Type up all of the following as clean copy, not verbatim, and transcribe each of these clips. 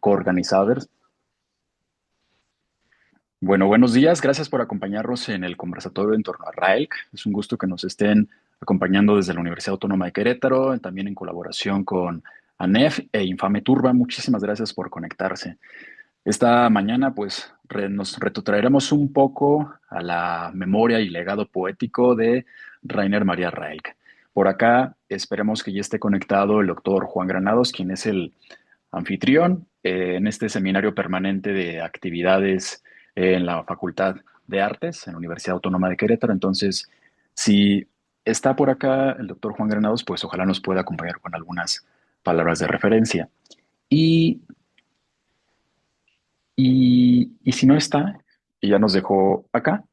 coorganizadores. Bueno, buenos días. Gracias por acompañarnos en el conversatorio en torno a RAELC. Es un gusto que nos estén acompañando desde la Universidad Autónoma de Querétaro, también en colaboración con ANEF e Infame Turba. Muchísimas gracias por conectarse. Esta mañana, pues, nos retrotraeremos un poco a la memoria y legado poético de Rainer María Rilke. Por acá, esperemos que ya esté conectado el doctor Juan Granados, quien es el anfitrión en este seminario permanente de actividades en la Facultad de Artes en la Universidad Autónoma de Querétaro. Entonces, si está por acá el doctor Juan Granados, pues ojalá nos pueda acompañar con algunas palabras de referencia. Y y si no está, y ya nos dejó acá,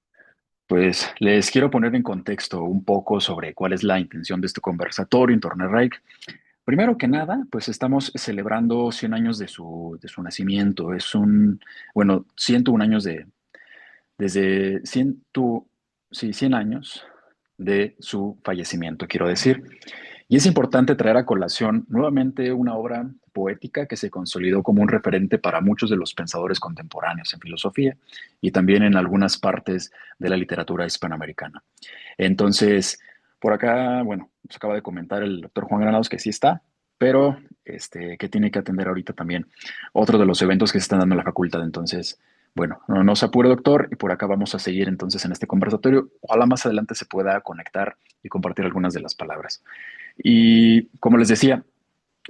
pues les quiero poner en contexto un poco sobre cuál es la intención de este conversatorio en torno a Reich. Primero que nada, pues estamos celebrando 100 años de su nacimiento. Bueno, 101 años desde 100 años de su fallecimiento, quiero decir. Y es importante traer a colación nuevamente una obra poética que se consolidó como un referente para muchos de los pensadores contemporáneos en filosofía y también en algunas partes de la literatura hispanoamericana. Entonces, por acá, bueno, nos acaba de comentar el doctor Juan Granados que sí está, pero que tiene que atender ahorita también otro de los eventos que se están dando en la facultad. Entonces, bueno, no se apure, doctor, y por acá vamos a seguir entonces en este conversatorio. Ojalá más adelante se pueda conectar y compartir algunas de las palabras. Y como les decía,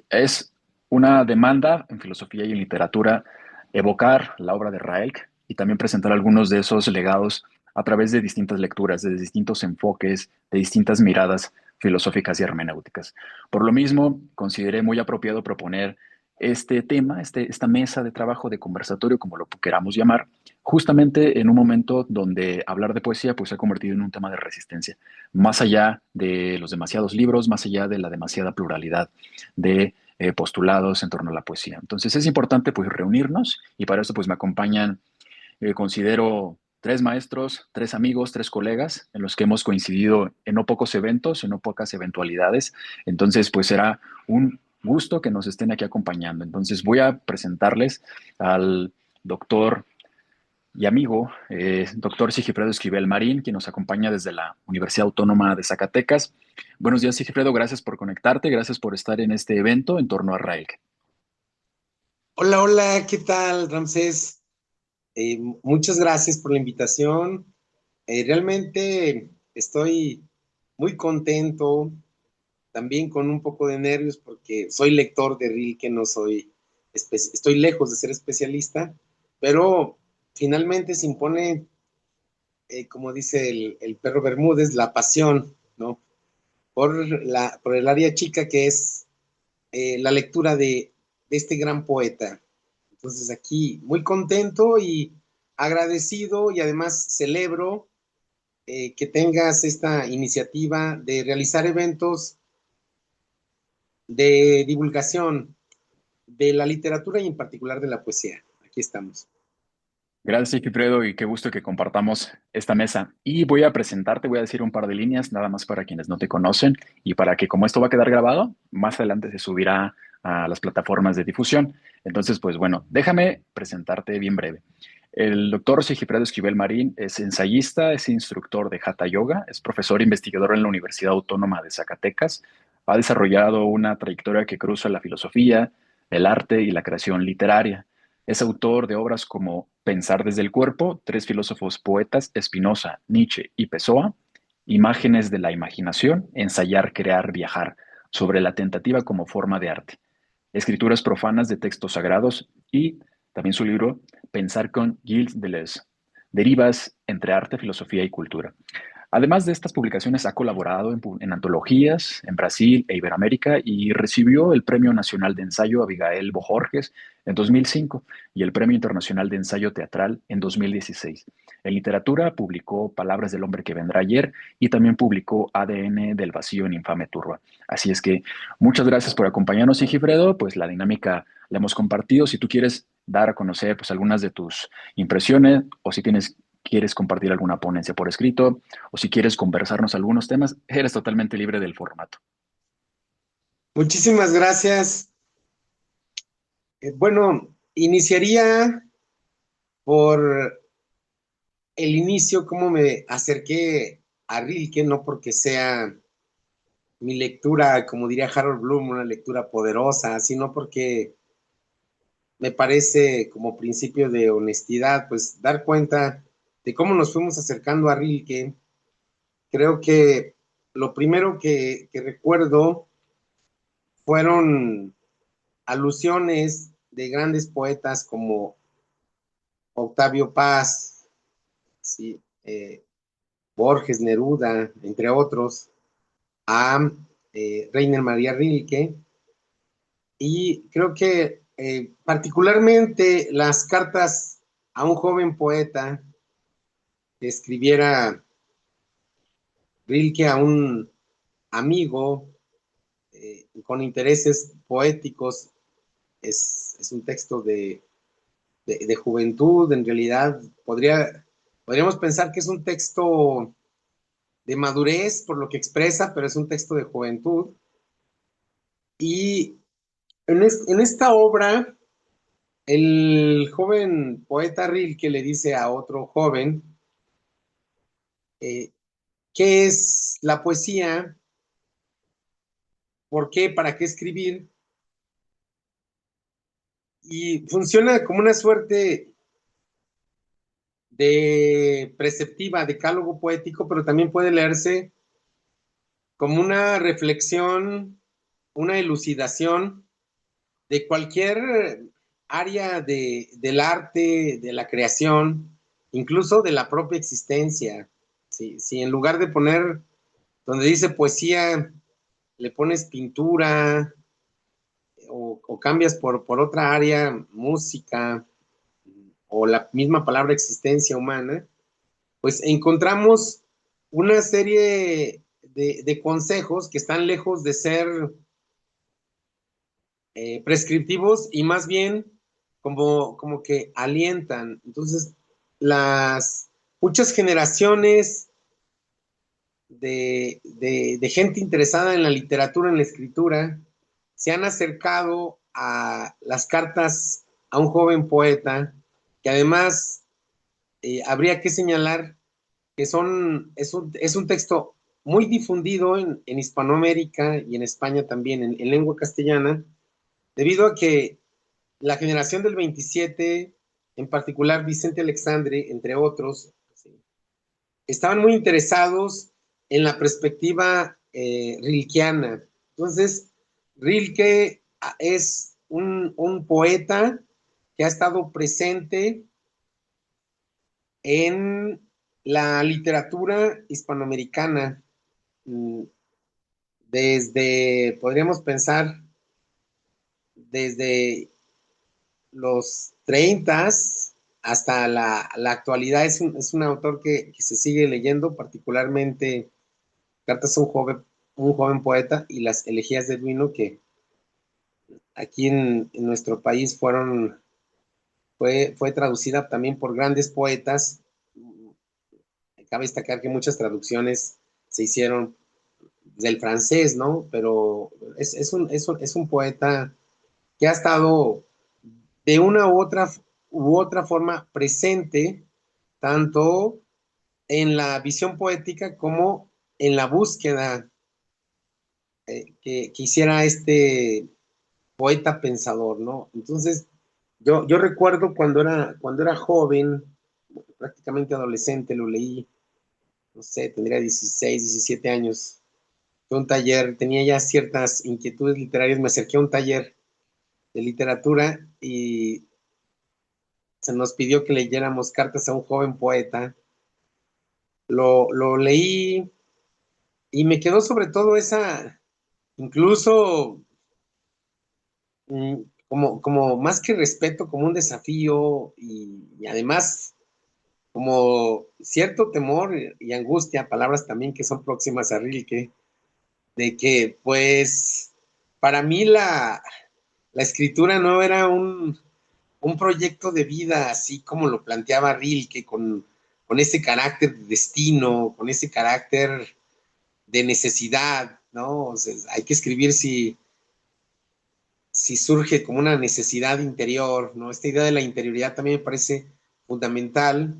es una demanda en filosofía y en literatura evocar la obra de Raek y también presentar algunos de esos legados a través de distintas lecturas, de distintos enfoques, de distintas miradas filosóficas y hermenéuticas. Por lo mismo, consideré muy apropiado proponer este tema, esta mesa de trabajo, de conversatorio, como lo queramos llamar, justamente en un momento donde hablar de poesía pues, se ha convertido en un tema de resistencia, más allá de los demasiados libros, más allá de la demasiada pluralidad de postulados en torno a la poesía. Entonces es importante pues reunirnos y para eso pues me acompañan, considero, tres maestros, tres amigos, tres colegas en los que hemos coincidido en no pocos eventos, en no pocas eventualidades. Entonces pues será un gusto que nos estén aquí acompañando. Entonces voy a presentarles al doctor y amigo, doctor Sigifredo Esquivel Marín, quien nos acompaña desde la Universidad Autónoma de Zacatecas. Buenos días, Sigifredo, gracias por conectarte, gracias por estar en este evento en torno a Raik. Hola, hola, ¿qué tal, Ramsés? Muchas gracias por la invitación. Realmente estoy muy contento, también con un poco de nervios porque soy lector de Rilke, no soy, estoy lejos de ser especialista, pero finalmente se impone, como dice el perro Bermúdez, la pasión, ¿no? Por el área chica que es la lectura de este gran poeta. Entonces aquí muy contento y agradecido y además celebro que tengas esta iniciativa de realizar eventos de divulgación de la literatura y en particular de la poesía. Aquí estamos. Gracias, Sigifredo, y qué gusto que compartamos esta mesa. Y voy a presentarte, voy a decir un par de líneas, nada más para quienes no te conocen, y para que como esto va a quedar grabado, más adelante se subirá a las plataformas de difusión. Entonces, pues bueno, déjame presentarte bien breve. El doctor Sigifredo Esquivel Marín es ensayista, es instructor de Hatha Yoga, es profesor e investigador en la Universidad Autónoma de Zacatecas. Ha desarrollado una trayectoria que cruza la filosofía, el arte y la creación literaria. Es autor de obras como Pensar desde el cuerpo, tres filósofos poetas, Spinoza, Nietzsche y Pessoa, Imágenes de la imaginación, Ensayar, crear, viajar, sobre la tentativa como forma de arte, Escrituras profanas de textos sagrados y también su libro Pensar con Gilles Deleuze, Derivas entre arte, filosofía y cultura. Además de estas publicaciones, ha colaborado en antologías en Brasil e Iberoamérica y recibió el Premio Nacional de Ensayo Abigail Bojorges en 2005 y el Premio Internacional de Ensayo Teatral en 2016. En literatura publicó Palabras del hombre que vendrá ayer y también publicó ADN del vacío en Infame Turba. Así es que muchas gracias por acompañarnos, Sigifredo. Pues la dinámica la hemos compartido. Si tú quieres dar a conocer pues algunas de tus impresiones o si quieres compartir alguna ponencia por escrito o si quieres conversarnos algunos temas, eres totalmente libre del formato. Muchísimas gracias. Bueno, Iniciaría por el inicio, cómo me acerqué a Rilke, no porque sea mi lectura, como diría Harold Bloom, una lectura poderosa, sino porque me parece como principio de honestidad, pues dar cuenta de cómo nos fuimos acercando a Rilke. Creo que lo primero que recuerdo fueron alusiones de grandes poetas como Octavio Paz, sí, Borges, Neruda, entre otros, a Rainer María Rilke. Y creo que particularmente las cartas a un joven poeta que escribiera Rilke a un amigo con intereses poéticos es un texto de juventud, en realidad podríamos pensar que es un texto de madurez por lo que expresa, pero es un texto de juventud. Y en esta obra, el joven poeta Rilke le dice a otro joven eh, qué es la poesía, por qué, para qué escribir, y funciona como una suerte de preceptiva, decálogo poético, pero también puede leerse como una reflexión, una elucidación de cualquier área del arte, de la creación, incluso de la propia existencia. Si en lugar de poner donde dice poesía, le pones pintura o cambias por otra área, música o la misma palabra existencia humana, pues encontramos una serie de consejos que están lejos de ser prescriptivos y más bien como que alientan. Entonces, las muchas generaciones de gente interesada en la literatura, en la escritura, se han acercado a las cartas a un joven poeta, que además habría que señalar que es un texto muy difundido en Hispanoamérica y en España también, en lengua castellana, debido a que la generación del 27, en particular Vicente Alexandre, entre otros, sí, estaban muy interesados en la perspectiva rilkeana. Entonces, Rilke es un poeta que ha estado presente en la literatura hispanoamericana mm, desde, podríamos pensar, desde los 30 hasta la actualidad. Es un autor que se sigue leyendo, particularmente Cartas a un joven poeta y las elegías de Duino, que aquí en nuestro país fue traducida también por grandes poetas. Cabe destacar que muchas traducciones se hicieron del francés, ¿no? Pero es un poeta que ha estado de una u otra forma presente, tanto en la visión poética como en la búsqueda que hiciera este poeta pensador, ¿no? Entonces, yo recuerdo cuando era joven, prácticamente adolescente, lo leí, no sé, tendría 16 17 años. Fue un taller, tenía ya ciertas inquietudes literarias, me acerqué a un taller de literatura y se nos pidió que leyéramos cartas a un joven poeta. Lo leí y me quedó sobre todo esa, incluso mm, como más que respeto, como un desafío y además como cierto temor y angustia, palabras también que son próximas a Rilke, de que pues para mí la escritura no era un proyecto de vida así como lo planteaba Rilke, con ese carácter de destino, con ese carácter de necesidad, ¿no? O sea, hay que escribir si surge como una necesidad interior, ¿no? Esta idea de la interioridad también me parece fundamental.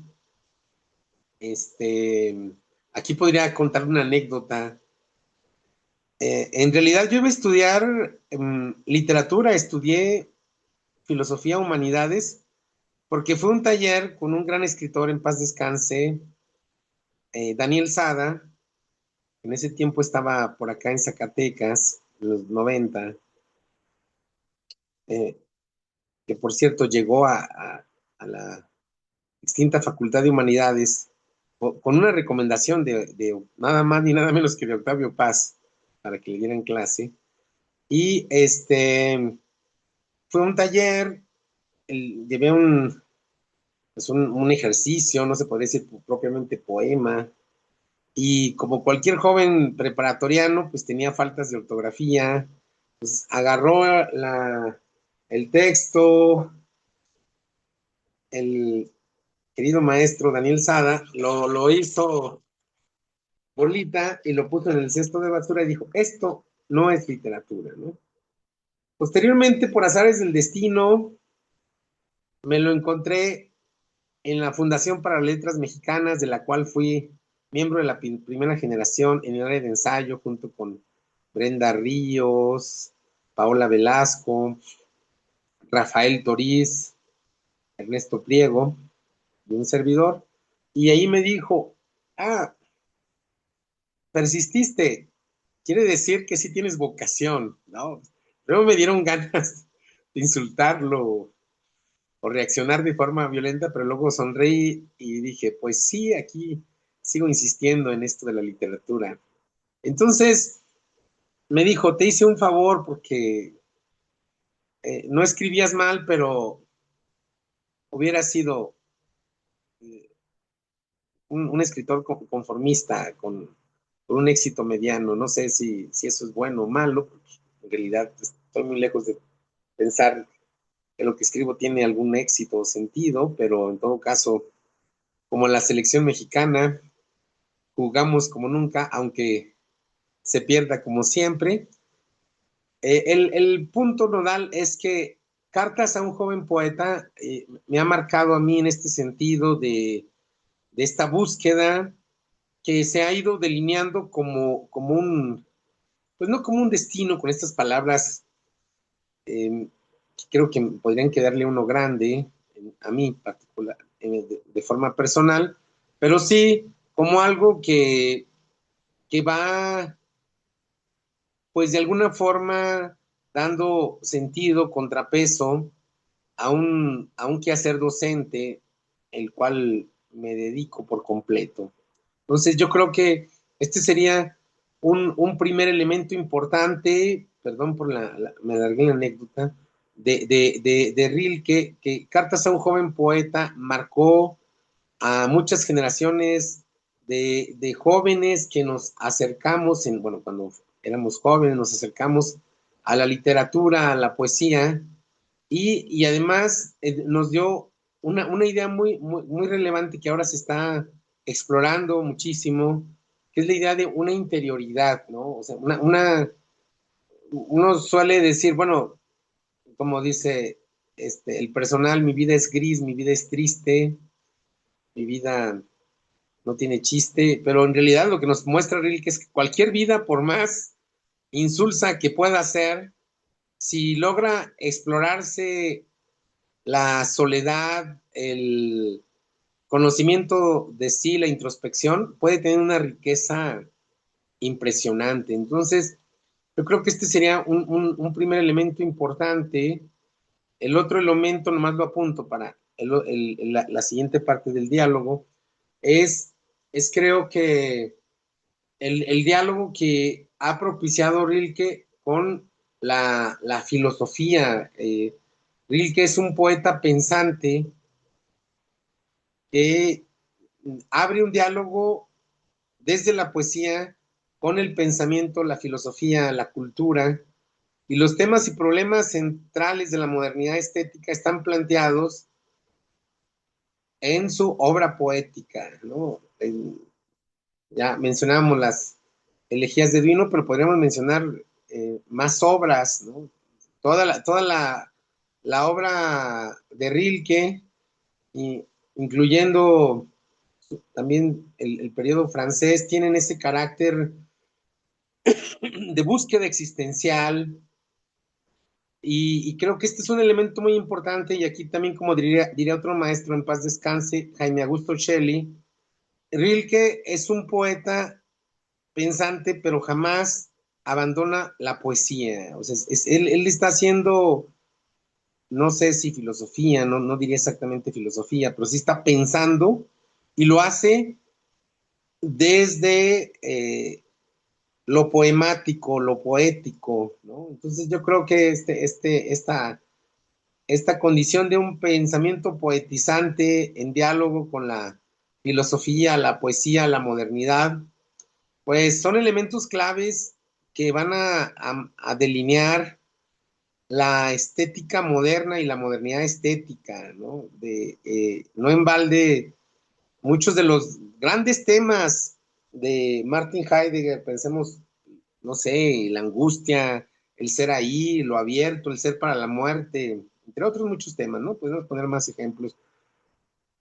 Aquí podría contar una anécdota. En realidad yo iba a estudiar literatura, estudié filosofía, humanidades, porque fue un taller con un gran escritor, en paz descanse, Daniel Sada. En ese tiempo estaba por acá en Zacatecas, en los 90, eh, que por cierto llegó a la extinta Facultad de Humanidades con una recomendación de nada más ni nada menos que de Octavio Paz para que le dieran clase. Y fue un taller, llevé pues un ejercicio, no se podría decir propiamente poema, y como cualquier joven preparatoriano, pues tenía faltas de ortografía, pues agarró el texto, el querido maestro Daniel Sada, lo hizo bolita y lo puso en el cesto de basura y dijo, esto no es literatura, ¿no? Posteriormente, por azares del destino, me lo encontré en la Fundación para Letras Mexicanas, de la cual fui miembro de la primera generación en el área de ensayo, junto con Brenda Ríos, Paola Velasco, Rafael Toriz, Ernesto Pliego y un servidor. Y ahí me dijo, ah, persististe, quiere decir que sí tienes vocación, ¿no? Luego me dieron ganas de insultarlo o reaccionar de forma violenta, pero luego sonreí y dije, pues sí, aquí sigo insistiendo en esto de la literatura. Entonces me dijo, te hice un favor porque no escribías mal, pero hubiera sido un escritor conformista con un éxito mediano. No sé si eso es bueno o malo, porque en realidad estoy muy lejos de pensar que lo que escribo tiene algún éxito o sentido, pero en todo caso, como la selección mexicana, jugamos como nunca, aunque se pierda como siempre. El punto nodal es que Cartas a un joven poeta me ha marcado a mí en este sentido de esta búsqueda que se ha ido delineando como un, pues no como un destino con estas palabras que creo que podrían quedarle uno grande, a mí particular, de forma personal, pero sí como algo que va, pues de alguna forma, dando sentido, contrapeso a un quehacer docente, el cual me dedico por completo. Entonces yo creo que este sería un primer elemento importante, perdón por me alargué la anécdota, de Rilke, que Cartas a un joven poeta marcó a muchas generaciones de jóvenes que nos acercamos, bueno, cuando éramos jóvenes, nos acercamos a la literatura, a la poesía, y además nos dio una idea muy relevante que ahora se está explorando muchísimo, que es la idea de una interioridad, ¿no? O sea, uno suele decir, bueno, como dice el personal, mi vida es gris, mi vida es triste, mi vida no tiene chiste, pero en realidad lo que nos muestra Rilke es que cualquier vida, por más insulsa que pueda ser, si logra explorarse la soledad, el conocimiento de sí, la introspección, puede tener una riqueza impresionante. Entonces, yo creo que este sería un primer elemento importante. El otro elemento, nomás lo apunto para la siguiente parte del diálogo, es, es creo que el diálogo que ha propiciado Rilke con la filosofía. Rilke es un poeta pensante que abre un diálogo desde la poesía con el pensamiento, la filosofía, la cultura, y los temas y problemas centrales de la modernidad estética están planteados en su obra poética, ¿no? Ya mencionábamos las elegías de Duino, pero podríamos mencionar más obras, ¿no? la obra de Rilke, y, incluyendo también el periodo francés, tienen ese carácter de búsqueda existencial y creo que este es un elemento muy importante y aquí también, como diría otro maestro, en paz descanse, Jaime Augusto Shelley, Rilke es un poeta pensante, pero jamás abandona la poesía. O sea, él está haciendo, no sé si filosofía, no diría exactamente filosofía, pero sí está pensando y lo hace desde lo poemático, lo poético, ¿no? Entonces yo creo que esta condición de un pensamiento poetizante en diálogo con la filosofía, la poesía, la modernidad, pues son elementos claves que van a delinear la estética moderna y la modernidad estética, ¿no? No en balde, muchos de los grandes temas de Martin Heidegger, pensemos, no sé, la angustia, el ser ahí, lo abierto, el ser para la muerte, entre otros muchos temas, ¿no? Podemos poner más ejemplos.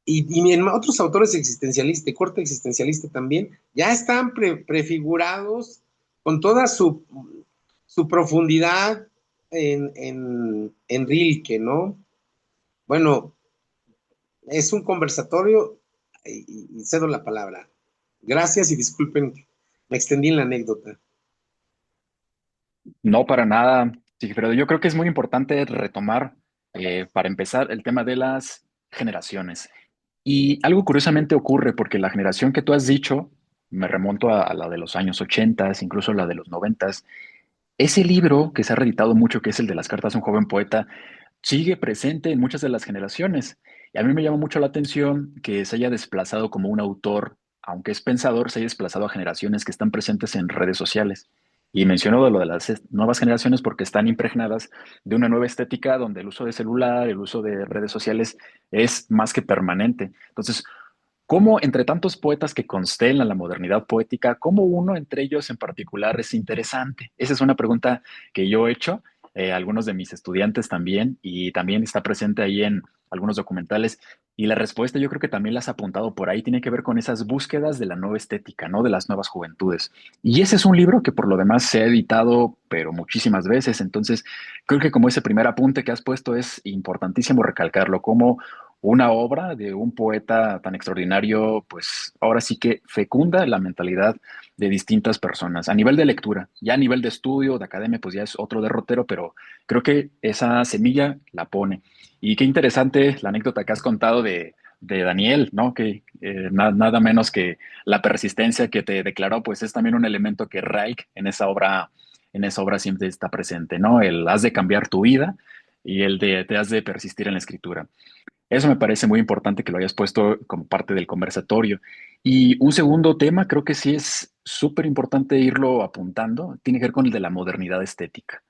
Y en otros autores existencialistas, de corte existencialista también, ya están prefigurados con toda su profundidad en Rilke, ¿no? Bueno, es un conversatorio y cedo la palabra. Gracias y disculpen, me extendí en la anécdota. No, para nada, Sigifredo. Yo creo que es muy importante retomar, para empezar, el tema de las generaciones. Y algo curiosamente ocurre porque la generación que tú has dicho, me remonto a la de los años 80, incluso la de los 90, ese libro que se ha reeditado mucho, que es el de las cartas a un joven poeta, sigue presente en muchas de las generaciones. Y a mí me llama mucho la atención que se haya desplazado como un autor, aunque es pensador, se haya desplazado a generaciones que están presentes en redes sociales. Y menciono lo de las nuevas generaciones porque están impregnadas de una nueva estética donde el uso de celular, el uso de redes sociales es más que permanente. Entonces, ¿cómo entre tantos poetas que constelan la modernidad poética, cómo uno entre ellos en particular es interesante? Esa es una pregunta que yo he hecho, a algunos de mis estudiantes también, y también está presente ahí en algunos documentales. Y la respuesta yo creo que también la has apuntado por ahí, tiene que ver con esas búsquedas de la nueva estética, ¿no? De las nuevas juventudes. Y ese es un libro que por lo demás se ha editado, pero muchísimas veces. Entonces, creo que como ese primer apunte que has puesto es importantísimo recalcarlo, como una obra de un poeta tan extraordinario, pues ahora sí que fecunda la mentalidad de distintas personas a nivel de lectura, ya a nivel de estudio, de academia, pues ya es otro derrotero, pero creo que esa semilla la pone. Y qué interesante la anécdota que has contado de Daniel, ¿no? Que nada menos que la persistencia que te declaró, pues es también un elemento que Reich en esa obra siempre está presente, ¿no? El has de cambiar tu vida y el de te has de persistir en la escritura. Eso me parece muy importante que lo hayas puesto como parte del conversatorio. Y un segundo tema, creo que sí es súper importante irlo apuntando, tiene que ver con el de la modernidad estética.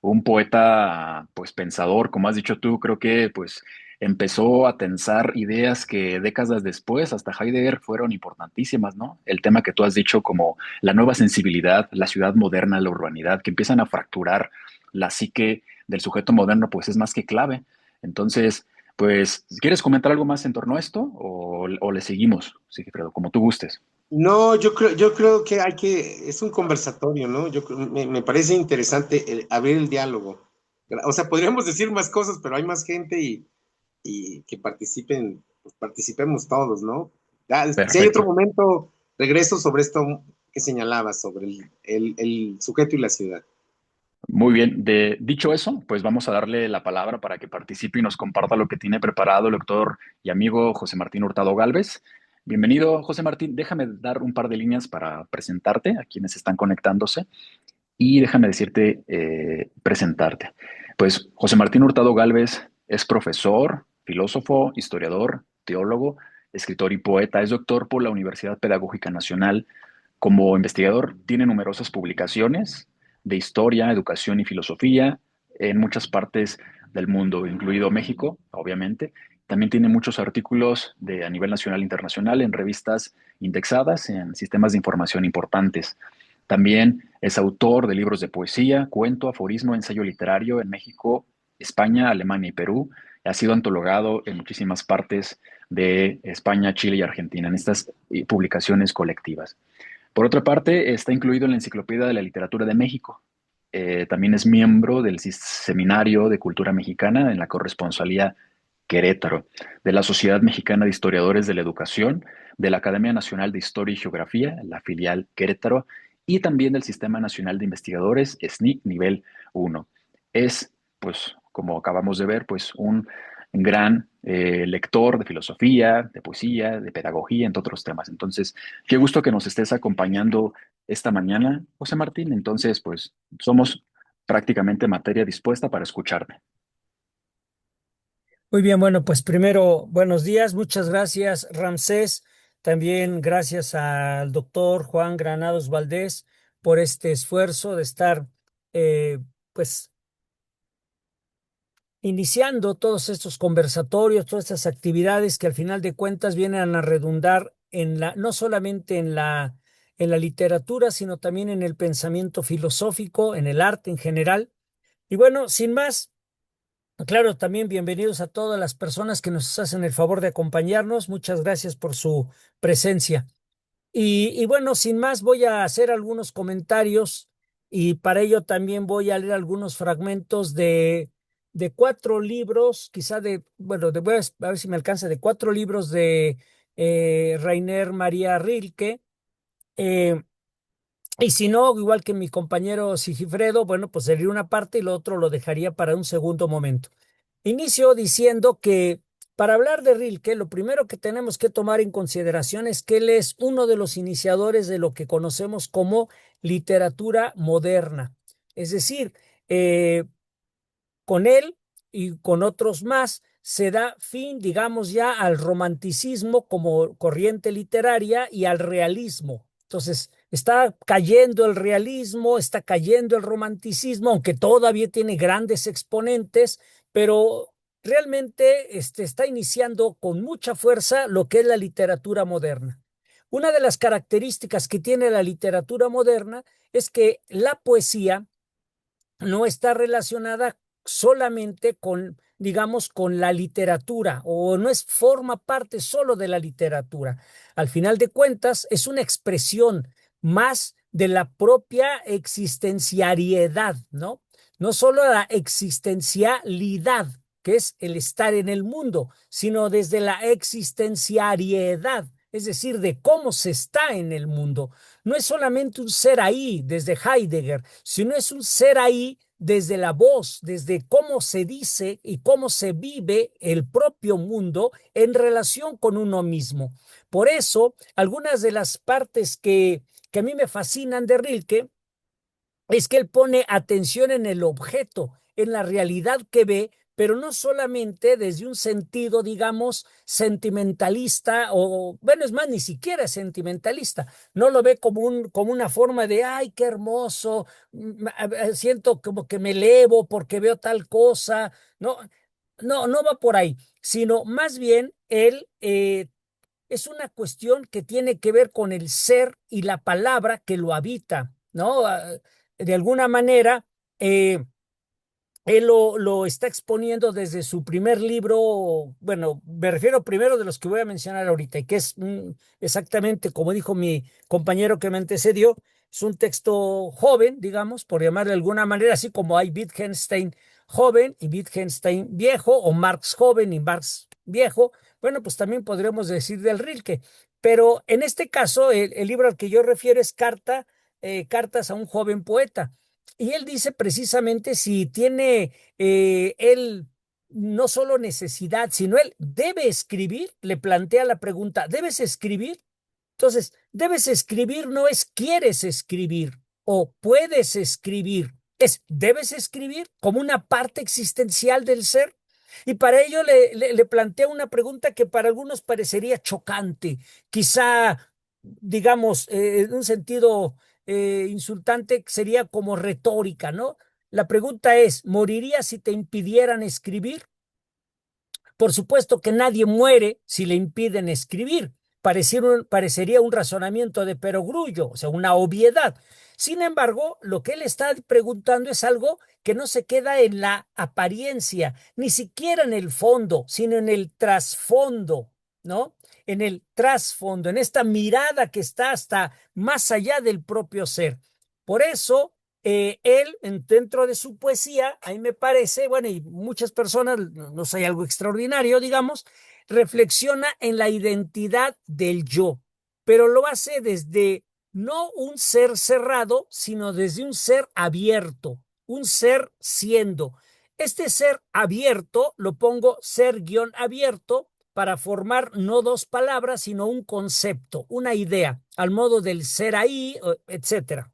Un poeta, pues pensador, como has dicho tú, creo que pues empezó a tensar ideas que décadas después, hasta Heidegger, fueron importantísimas, ¿no? El tema que tú has dicho como la nueva sensibilidad, la ciudad moderna, la urbanidad, que empiezan a fracturar la psique del sujeto moderno, pues es más que clave. Entonces, pues, ¿quieres comentar algo más en torno a esto o le seguimos, Sigifredo, como tú gustes? No, yo creo que es un conversatorio, ¿no? Me parece interesante abrir el diálogo. O sea, podríamos decir más cosas, pero hay más gente y que participen, pues participemos todos, ¿no? Si hay otro Perfecto. momento, regreso sobre esto que señalabas, sobre el sujeto y la ciudad. Muy bien. Dicho eso, pues vamos a darle la palabra para que participe y nos comparta lo que tiene preparado el doctor y amigo José Martín Hurtado Galvez. Bienvenido, José Martín. Déjame dar un par de líneas para presentarte a quienes están conectándose y déjame decirte, presentarte. Pues José Martín Hurtado Galvez es profesor, filósofo, historiador, teólogo, escritor y poeta. Es doctor por la Universidad Pedagógica Nacional. Como investigador, tiene numerosas publicaciones de historia, educación y filosofía en muchas partes del mundo, incluido México, obviamente. También tiene muchos artículos a nivel nacional e internacional en revistas indexadas en sistemas de información importantes. También es autor de libros de poesía, cuento, aforismo, ensayo literario en México, España, Alemania y Perú. Ha sido antologado en muchísimas partes de España, Chile y Argentina en estas publicaciones colectivas. Por otra parte, está incluido en la Enciclopedia de la Literatura de México. También es miembro del Seminario de Cultura Mexicana en la Corresponsalía Querétaro, de la Sociedad Mexicana de Historiadores de la Educación, de la Academia Nacional de Historia y Geografía, la filial Querétaro, y también del Sistema Nacional de Investigadores, SNI nivel 1. Es, pues, como acabamos de ver, pues un gran lector de filosofía, de poesía, de pedagogía, entre otros temas. Entonces, qué gusto que nos estés acompañando esta mañana, José Martín. Entonces, pues somos prácticamente materia dispuesta para escucharte. Muy bien, bueno, pues primero, buenos días, muchas gracias, Ramsés. También gracias al doctor Juan Granados Valdés por este esfuerzo de estar, eh, pues, iniciando todos estos conversatorios, todas estas actividades que al final de cuentas vienen a redundar no solamente en la literatura, sino también en el pensamiento filosófico, en el arte en general. Y bueno, sin más. Claro, también bienvenidos a todas las personas que nos hacen el favor de acompañarnos. Muchas gracias por su presencia. Y bueno, sin más, voy a hacer algunos comentarios y para ello también voy a leer algunos fragmentos de cuatro libros, quizá bueno, voy a ver si me alcanza, de cuatro libros de Rainer María Rilke. Eh, y si no, igual que mi compañero Sigifredo, bueno, pues sería una parte y lo otro lo dejaría para un segundo momento. Inicio diciendo que para hablar de Rilke, lo primero que tenemos que tomar en consideración es que él es uno de los iniciadores de lo que conocemos como literatura moderna. Es decir, con él y con otros más se da fin, digamos, ya al romanticismo como corriente literaria y al realismo. Entonces, está cayendo el realismo, está cayendo el romanticismo, aunque todavía tiene grandes exponentes, pero realmente está iniciando con mucha fuerza lo que es la literatura moderna. Una de las características que tiene la literatura moderna es que la poesía no está relacionada solamente con, digamos, con la literatura o no es forma parte solo de la literatura. Al final de cuentas, es una expresión más de la propia existenciariedad, ¿no? No solo la existencialidad, que es el estar en el mundo, sino desde la existenciariedad, es decir, de cómo se está en el mundo. No es solamente un ser ahí desde Heidegger, sino es un ser ahí desde la voz, desde cómo se dice y cómo se vive el propio mundo en relación con uno mismo. Por eso, algunas de las partes que a mí me fascinan de Rilke es que él pone atención en el objeto, en la realidad que ve, pero no solamente desde un sentido, digamos, sentimentalista, o bueno, es más, ni siquiera es sentimentalista, no lo ve como una forma de, ay, qué hermoso, siento como que me elevo porque veo tal cosa, no, no va por ahí, sino más bien él es una cuestión que tiene que ver con el ser y la palabra que lo habita, ¿no? De alguna manera, eh, él lo está exponiendo desde su primer libro, bueno, me refiero primero de los que voy a mencionar ahorita, y que es exactamente como dijo mi compañero que me antecedió, es un texto joven, digamos, por llamarle de alguna manera, así como hay Wittgenstein joven y Wittgenstein viejo, o Marx joven y Marx viejo, bueno, pues también podríamos decir del Rilke. Pero en este caso, el libro al que yo refiero es Cartas a un joven poeta. Y él dice precisamente si tiene él no solo necesidad, sino él debe escribir, le plantea la pregunta, ¿debes escribir? Entonces, debes escribir no es quieres escribir o puedes escribir, es debes escribir como una parte existencial del ser. Y para ello le plantea una pregunta que para algunos parecería chocante, quizá, digamos, en un sentido insultante, sería como retórica, ¿no? La pregunta es, ¿morirías si te impidieran escribir? Por supuesto que nadie muere si le impiden escribir. Parecería un razonamiento de perogrullo, o sea, una obviedad. Sin embargo, lo que él está preguntando es algo que no se queda en la apariencia, ni siquiera en el fondo, sino en el trasfondo, ¿no? En el trasfondo, en esta mirada que está hasta más allá del propio ser. Por eso, él, dentro de su poesía, a mí me parece, bueno, y muchas personas, no sé, algo extraordinario, digamos, reflexiona en la identidad del yo, pero lo hace desde no un ser cerrado, sino desde un ser abierto, un ser siendo. Este ser abierto lo pongo ser guión abierto para formar no dos palabras, sino un concepto, una idea, al modo del ser ahí, etcétera.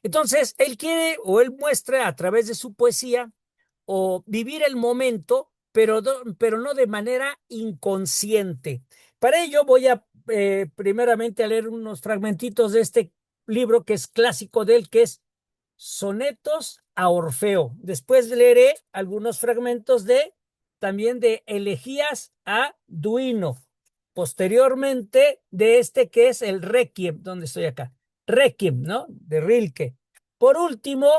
Entonces, él quiere o él muestra a través de su poesía o vivir el momento, pero no de manera inconsciente. Para ello voy a primeramente a leer unos fragmentitos de este libro que es clásico de él, que es Sonetos a Orfeo. Después leeré algunos fragmentos también de Elegías a Duino. Posteriormente de este que es el Requiem, donde estoy acá. Requiem, ¿no? De Rilke. Por último,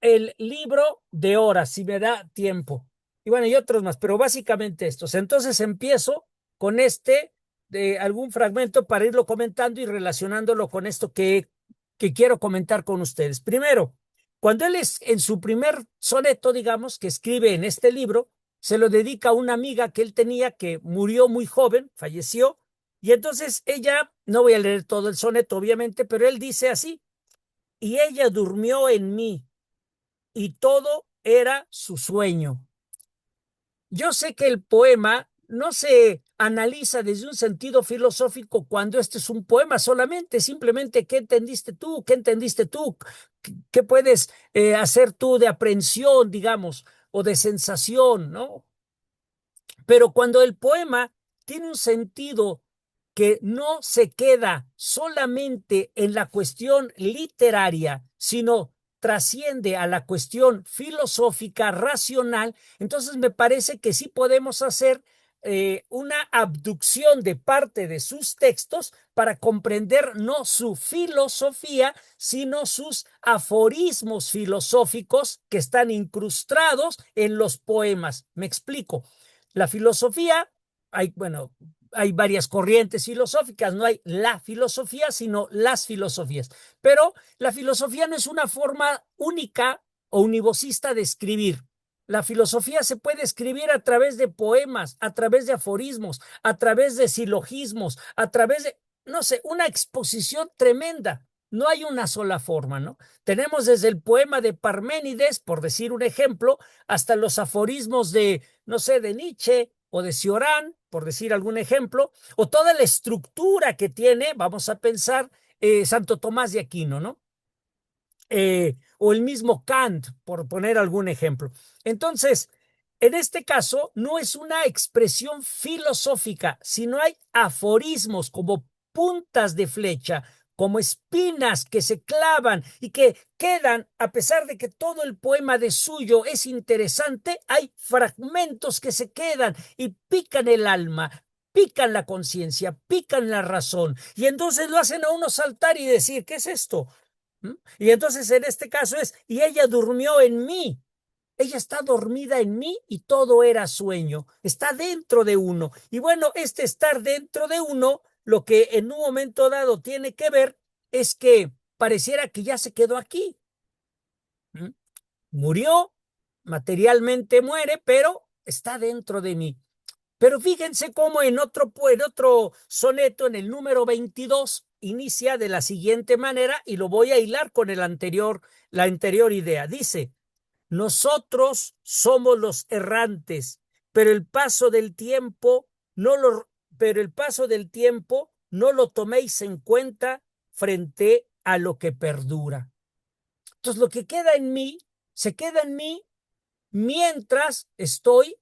el libro de horas, si me da tiempo. Y bueno, y otros más, pero básicamente estos. Entonces empiezo con de algún fragmento para irlo comentando y relacionándolo con esto que quiero comentar con ustedes. Primero, cuando él es en su primer soneto, digamos, que escribe en este libro, se lo dedica a una amiga que él tenía que murió muy joven, falleció, y entonces ella, no voy a leer todo el soneto, obviamente, pero él dice así, y ella durmió en mí, y todo era su sueño. Yo sé que el poema no se analiza desde un sentido filosófico cuando este es un poema solamente, simplemente qué entendiste tú, qué puedes hacer tú de aprehensión, digamos, o de sensación, ¿no? Pero cuando el poema tiene un sentido que no se queda solamente en la cuestión literaria, sino trasciende a la cuestión filosófica, racional, entonces me parece que sí podemos hacer una abducción de parte de sus textos para comprender no su filosofía, sino sus aforismos filosóficos que están incrustados en los poemas. Me explico. La filosofía, bueno, hay varias corrientes filosóficas, no hay la filosofía, sino las filosofías. Pero la filosofía no es una forma única o univocista de escribir. La filosofía se puede escribir a través de poemas, a través de aforismos, a través de silogismos, a través de, no sé, una exposición tremenda. No hay una sola forma, ¿no? Tenemos desde el poema de Parménides, por decir un ejemplo, hasta los aforismos de, no sé, de Nietzsche o de Cioran, por decir algún ejemplo, o toda la estructura que tiene, vamos a pensar, Santo Tomás de Aquino, ¿no? O el mismo Kant, por poner algún ejemplo. Entonces, en este caso, no es una expresión filosófica, sino hay aforismos como puntas de flecha, como espinas que se clavan y que quedan, a pesar de que todo el poema de suyo es interesante, hay fragmentos que se quedan y pican el alma, pican la conciencia, pican la razón, y entonces lo hacen a uno saltar y decir, ¿qué es esto? Y entonces en este caso es, y ella durmió en mí. Ella está dormida en mí y todo era sueño. Está dentro de uno. Y bueno, este estar dentro de uno, lo que en un momento dado tiene que ver es que pareciera que ya se quedó aquí. Murió, materialmente muere, pero está dentro de mí. Pero fíjense cómo en otro soneto, en el número 22, inicia de la siguiente manera y lo voy a hilar con la anterior idea. Dice, nosotros somos los errantes, pero el paso del tiempo pero el paso del tiempo no lo toméis en cuenta frente a lo que perdura. Entonces, lo que queda en mí, se queda en mí mientras estoy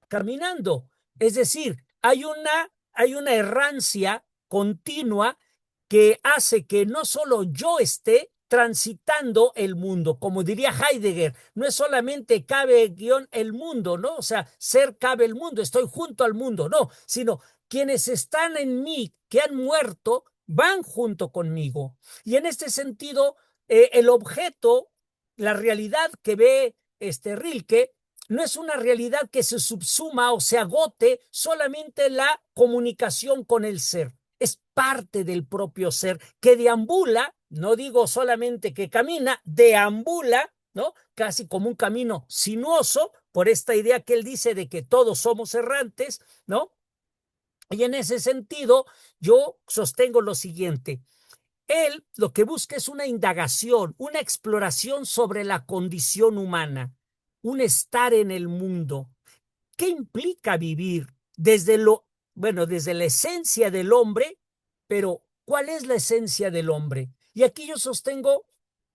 caminando. Es decir, hay una errancia continua que hace que no solo yo esté transitando el mundo, como diría Heidegger, no es solamente cabe guión el mundo, ¿no? O sea, ser cabe el mundo, estoy junto al mundo, no, sino quienes están en mí, que han muerto, van junto conmigo. Y en este sentido, el objeto, la realidad que ve Rilke, no es una realidad que se subsuma o se agote solamente en la comunicación con el ser. Es parte del propio ser que deambula, no digo solamente que camina, deambula, ¿no? Casi como un camino sinuoso, por esta idea que él dice de que todos somos errantes, ¿no? Y en ese sentido, yo sostengo lo siguiente. Él lo que busca es una indagación, una exploración sobre la condición humana, un estar en el mundo. ¿Qué implica vivir desde desde la esencia del hombre? Pero, ¿cuál es la esencia del hombre? Y aquí yo sostengo,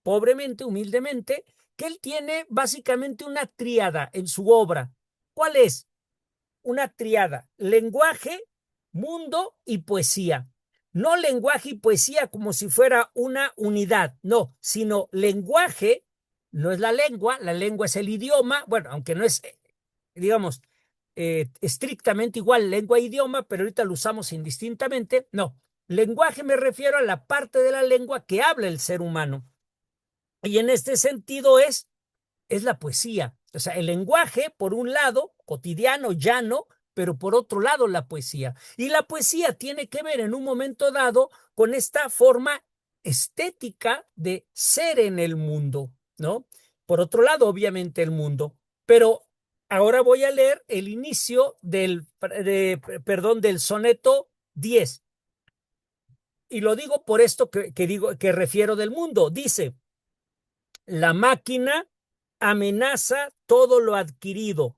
pobremente, humildemente, que él tiene básicamente una tríada en su obra. ¿Cuál es? Una tríada: lenguaje, mundo y poesía. No lenguaje y poesía como si fuera una unidad, no, sino lenguaje, no es la lengua es el idioma, bueno, aunque no es, digamos, estrictamente igual lengua e idioma, pero ahorita lo usamos indistintamente, no. Lenguaje me refiero a la parte de la lengua que habla el ser humano. Y en este sentido es la poesía. O sea, el lenguaje, por un lado, cotidiano, llano, pero por otro lado, la poesía. Y la poesía tiene que ver en un momento dado con esta forma estética de ser en el mundo, ¿no? Por otro lado, obviamente, el mundo. Pero ahora voy a leer el inicio del soneto 10. Y lo digo por esto que refiero del mundo. Dice: la máquina amenaza todo lo adquirido.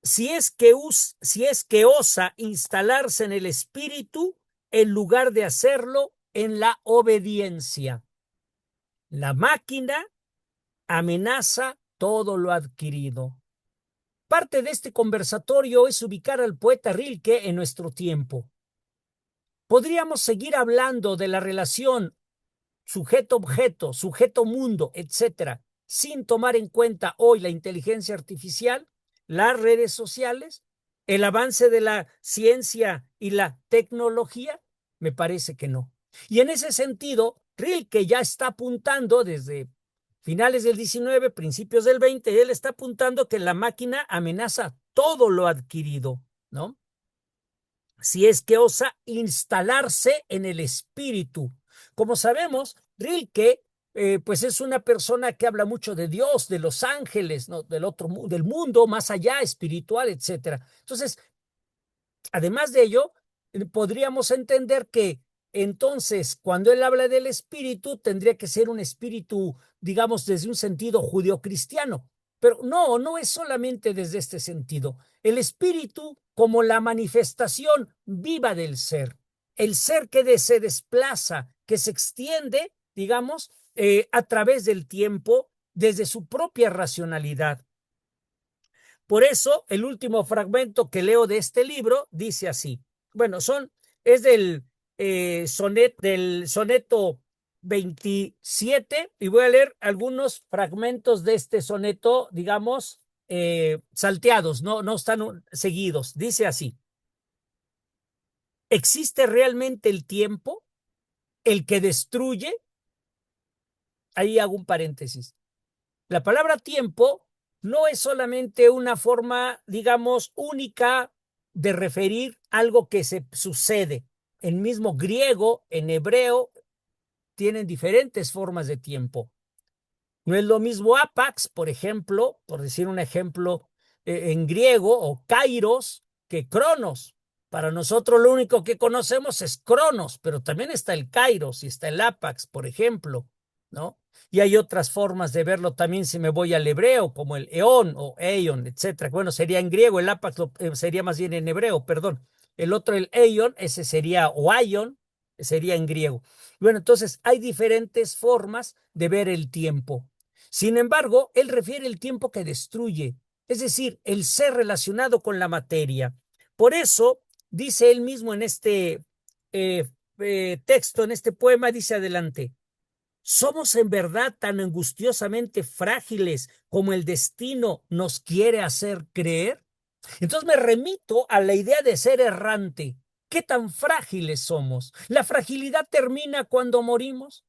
Si es que osa instalarse en el espíritu en lugar de hacerlo en la obediencia. La máquina amenaza todo lo adquirido. Parte de este conversatorio es ubicar al poeta Rilke en nuestro tiempo. Podríamos seguir hablando de la relación sujeto-objeto, sujeto-mundo, etcétera, sin tomar en cuenta hoy la inteligencia artificial, las redes sociales, el avance de la ciencia y la tecnología. Me parece que no. Y en ese sentido, Rilke ya está apuntando desde finales del 19, principios del 20, él está apuntando que la máquina amenaza todo lo adquirido, ¿no? Si es que osa instalarse en el espíritu. Como sabemos, Rilke pues es una persona que habla mucho de Dios, de los ángeles, ¿no? Del mundo más allá, espiritual, etcétera. Entonces, además de ello, podríamos entender que entonces, cuando él habla del espíritu, tendría que ser un espíritu, digamos, desde un sentido judeocristiano. Pero no, no es solamente desde este sentido. El espíritu como la manifestación viva del ser. El ser que se desplaza, que se extiende, digamos, a través del tiempo, desde su propia racionalidad. Por eso, el último fragmento que leo de este libro dice así. Bueno, es del soneto 27, y voy a leer algunos fragmentos de este soneto, digamos, salteados, no están seguidos. Dice así: ¿existe realmente el tiempo, el que destruye? Ahí hago un paréntesis. La palabra tiempo no es solamente una forma, digamos, única de referir algo que se sucede. En mismo griego, en hebreo, tienen diferentes formas de tiempo. No es lo mismo apax, por ejemplo, por decir un ejemplo en griego, o kairos, que cronos. Para nosotros lo único que conocemos es cronos, pero también está el kairos y está el apax, por ejemplo, ¿no? Y hay otras formas de verlo también si me voy al hebreo, como el eón o eion, etcétera. Bueno, sería en griego, el apax sería más bien en hebreo, perdón. El otro, el eion, ese sería, o aion, sería en griego. Bueno, entonces hay diferentes formas de ver el tiempo. Sin embargo, él refiere el tiempo que destruye, es decir, el ser relacionado con la materia. Por eso, dice él mismo en este texto, en este poema, dice adelante: ¿somos en verdad tan angustiosamente frágiles como el destino nos quiere hacer creer? Entonces me remito a la idea de ser errante. ¿Qué tan frágiles somos? ¿La fragilidad termina cuando morimos?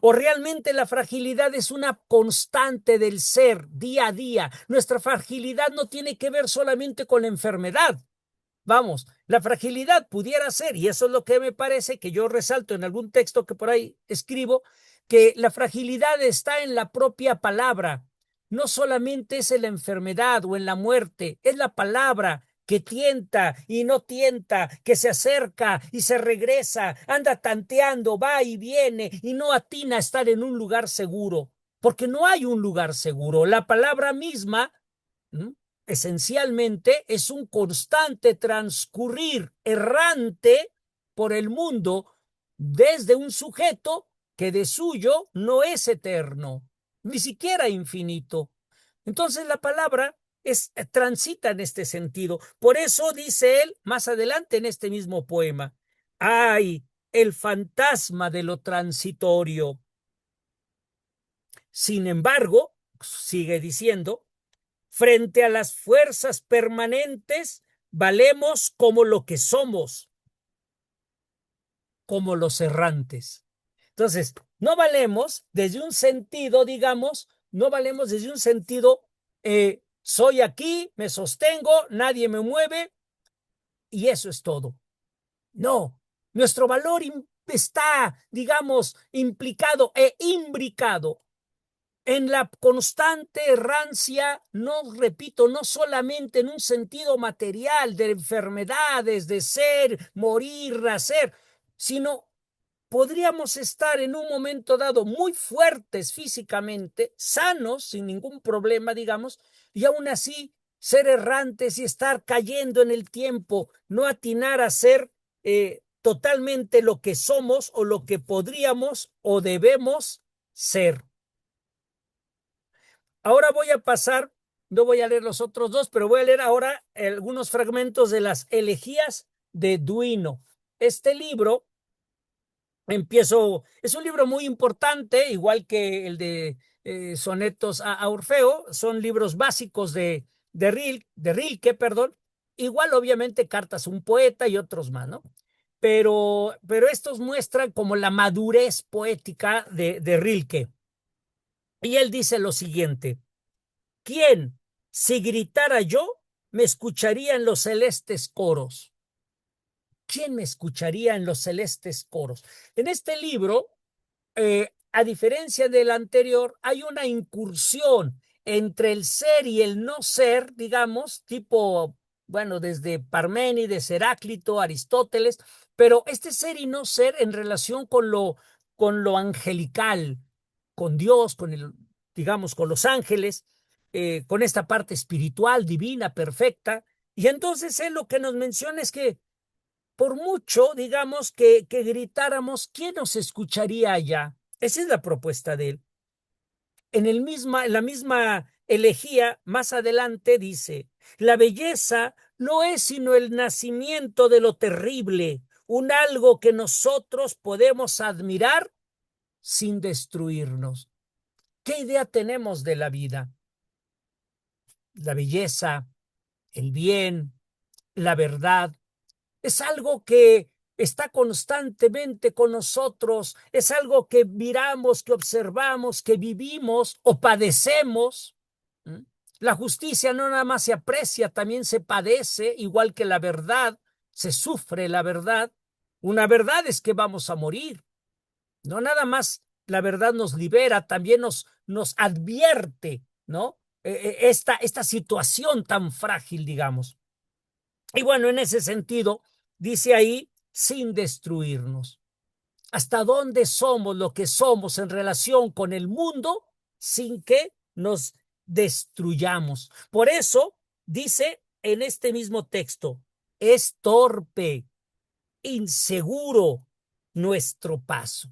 ¿O realmente la fragilidad es una constante del ser día a día? Nuestra fragilidad no tiene que ver solamente con la enfermedad. Vamos, la fragilidad pudiera ser, y eso es lo que me parece que yo resalto en algún texto que por ahí escribo, que la fragilidad está en la propia palabra. No solamente es en la enfermedad o en la muerte, es la palabra que tienta y no tienta, que se acerca y se regresa, anda tanteando, va y viene y no atina a estar en un lugar seguro, porque no hay un lugar seguro. La palabra misma, ¿m?, esencialmente es un constante transcurrir errante por el mundo desde un sujeto que de suyo no es eterno, ni siquiera infinito. Entonces la palabra transita en este sentido. Por eso dice él más adelante en este mismo poema: ¡ay, el fantasma de lo transitorio! Sin embargo, sigue diciendo, frente a las fuerzas permanentes, valemos como lo que somos, como los errantes. Entonces, no valemos desde un sentido, digamos, no valemos desde un sentido, soy aquí, me sostengo, nadie me mueve y eso es todo. No, nuestro valor está, digamos, implicado e imbricado en la constante errancia, no, repito, no solamente en un sentido material de enfermedades, de ser, morir, nacer, sino podríamos estar en un momento dado muy fuertes físicamente, sanos, sin ningún problema, digamos, y aún así ser errantes y estar cayendo en el tiempo, no atinar a ser totalmente lo que somos o lo que podríamos o debemos ser. Ahora voy a pasar, no voy a leer los otros dos, pero voy a leer ahora algunos fragmentos de las elegías de Duino. Este libro, es un libro muy importante, igual que el de Sonetos a Orfeo, son libros básicos de Rilke, perdón, igual obviamente Cartas a un poeta y otros más, ¿no? Pero estos muestran como la madurez poética de Rilke. Y él dice lo siguiente: ¿quién, si gritara yo, me escucharía en los celestes coros? ¿Quién me escucharía en los celestes coros? En este libro, a diferencia del anterior, hay una incursión entre el ser y el no ser, digamos, tipo, bueno, desde Parménides, Heráclito, Aristóteles, pero este ser y no ser en relación con lo angelical, con Dios, con el, digamos, con los ángeles, con esta parte espiritual, divina, perfecta. Y entonces él lo que nos menciona es que por mucho, digamos, que gritáramos, ¿quién nos escucharía allá? Esa es la propuesta de él. En la misma elegía, más adelante dice, la belleza no es sino el nacimiento de lo terrible, un algo que nosotros podemos admirar sin destruirnos. ¿Qué idea tenemos de la vida? La belleza, el bien, la verdad, es algo que está constantemente con nosotros, es algo que miramos, que observamos, que vivimos o padecemos. ¿Mm? La justicia no nada más se aprecia, también se padece, igual que la verdad, se sufre la verdad. Una verdad es que vamos a morir. No nada más la verdad nos libera, también nos advierte, ¿no? Esta situación tan frágil, digamos. Y bueno, en ese sentido, dice ahí, sin destruirnos. ¿Hasta dónde somos lo que somos en relación con el mundo sin que nos destruyamos? Por eso dice en este mismo texto, es torpe, inseguro nuestro paso.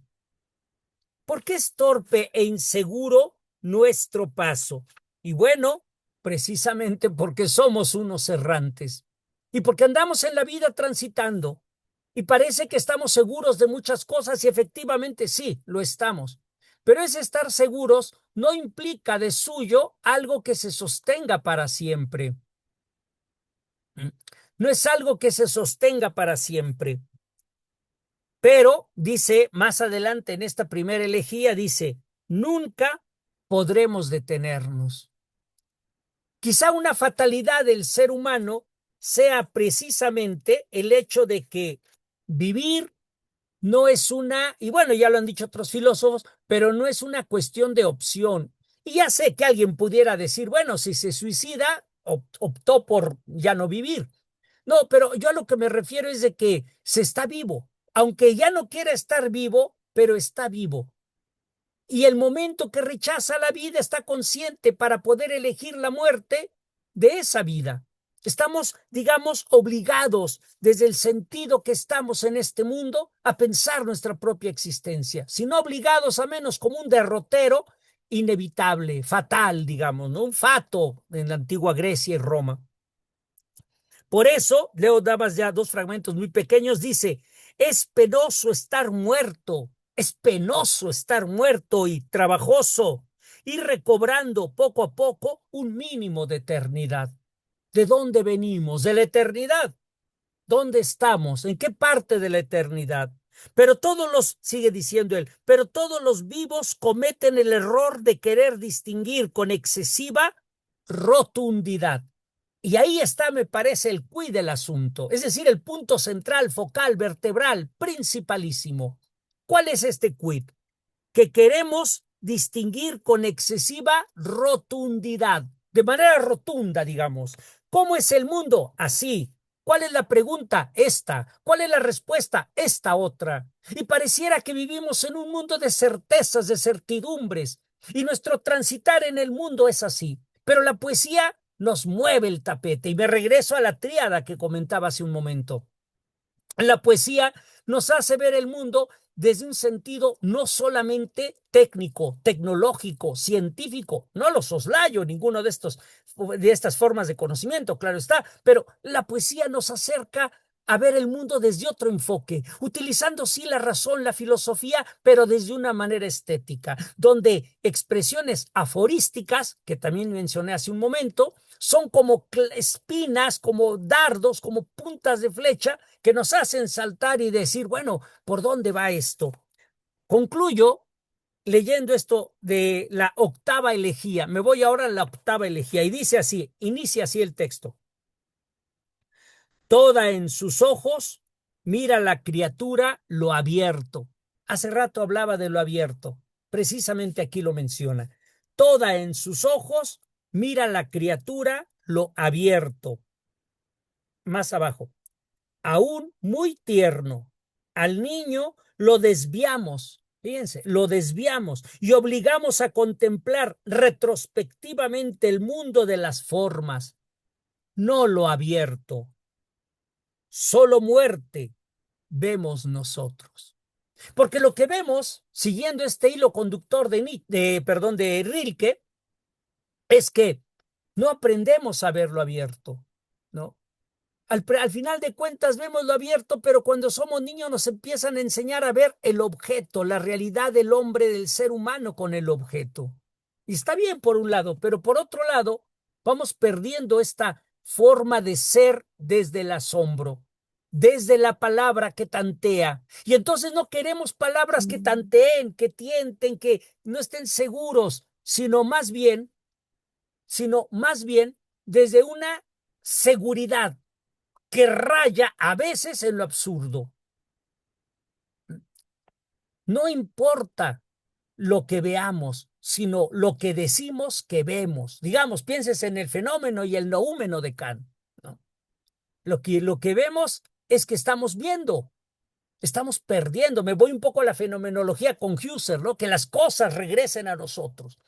¿Por qué es torpe e inseguro nuestro paso? Y bueno, precisamente porque somos unos errantes y porque andamos en la vida transitando y parece que estamos seguros de muchas cosas y efectivamente sí, lo estamos. Pero ese estar seguros no implica de suyo algo que se sostenga para siempre. no es algo que se sostenga para siempre. Pero dice más adelante en esta primera elegía, dice, nunca podremos detenernos. Quizá una fatalidad del ser humano sea precisamente el hecho de que vivir no es una, y bueno, ya lo han dicho otros filósofos, pero no es una cuestión de opción. Y ya sé que alguien pudiera decir, bueno, si se suicida, optó por ya no vivir. No, pero yo a lo que me refiero es de que se está vivo, aunque ya no quiera estar vivo, pero está vivo. Y el momento que rechaza la vida está consciente para poder elegir la muerte de esa vida. Estamos, digamos, obligados desde el sentido que estamos en este mundo a pensar nuestra propia existencia, sino obligados a menos como un derrotero inevitable, fatal, digamos, ¿no? Un fato en la antigua Grecia y Roma. Por eso, Leo dabas ya dos fragmentos muy pequeños, dice, es penoso estar muerto y trabajoso, y recobrando poco a poco un mínimo de eternidad. ¿De dónde venimos? De la eternidad. ¿Dónde estamos? ¿En qué parte de la eternidad? Pero todos los, sigue diciendo él, pero todos los vivos cometen el error de querer distinguir con excesiva rotundidad. Y ahí está, me parece, el quid del asunto, es decir, el punto central, focal, vertebral, principalísimo. ¿Cuál es este quid? Que queremos distinguir con excesiva rotundidad, de manera rotunda, digamos. ¿Cómo es el mundo? Así. ¿Cuál es la pregunta? Esta. ¿Cuál es la respuesta? Esta otra. Y pareciera que vivimos en un mundo de certezas, de certidumbres, y nuestro transitar en el mundo es así. Pero la poesía nos mueve el tapete, y me regreso a la tríada que comentaba hace un momento. La poesía nos hace ver el mundo desde un sentido no solamente técnico, tecnológico, científico, no lo soslayo ninguno de estas formas de conocimiento, claro está, pero la poesía nos acerca a ver el mundo desde otro enfoque, utilizando sí la razón, la filosofía, pero desde una manera estética, donde expresiones aforísticas, que también mencioné hace un momento, son como espinas, como dardos, como puntas de flecha que nos hacen saltar y decir, bueno, ¿por dónde va esto? Concluyo leyendo esto de la octava elegía. Me voy ahora a la octava elegía y dice así, inicia así el texto. Toda en sus ojos mira la criatura lo abierto. Hace rato hablaba de lo abierto. Precisamente aquí lo menciona. Toda en sus ojos mira la criatura lo abierto. Más abajo. Aún muy tierno. Al niño lo desviamos, fíjense, lo desviamos y obligamos a contemplar retrospectivamente el mundo de las formas, no lo abierto. Solo muerte vemos nosotros. Porque lo que vemos, siguiendo este hilo conductor de Rilke, es que no aprendemos a ver lo abierto, ¿no? Al final de cuentas vemos lo abierto, pero cuando somos niños nos empiezan a enseñar a ver el objeto, la realidad del hombre, del ser humano con el objeto. Y está bien por un lado, pero por otro lado vamos perdiendo esta forma de ser desde el asombro, desde la palabra que tantea. Y entonces no queremos palabras que tanteen, que tienten, que no estén seguros, sino más bien desde una seguridad que raya a veces en lo absurdo. No importa lo que veamos, sino lo que decimos que vemos. Digamos, pienses en el fenómeno y el noúmeno de Kant, ¿no? Lo que vemos es que estamos viendo, estamos perdiendo. Me voy un poco a la fenomenología con Husserl, ¿no? Que las cosas regresen a nosotros,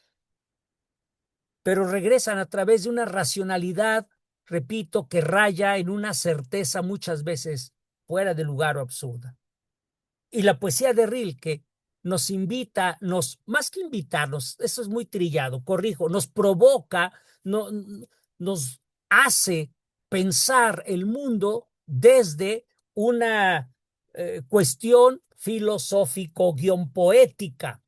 pero regresan a través de una racionalidad, repito, que raya en una certeza muchas veces fuera de lugar o absurda. Y la poesía de Rilke nos invita, más que invitarnos, eso es muy trillado, corrijo, nos provoca, nos hace pensar el mundo desde una cuestión filosófico-poética,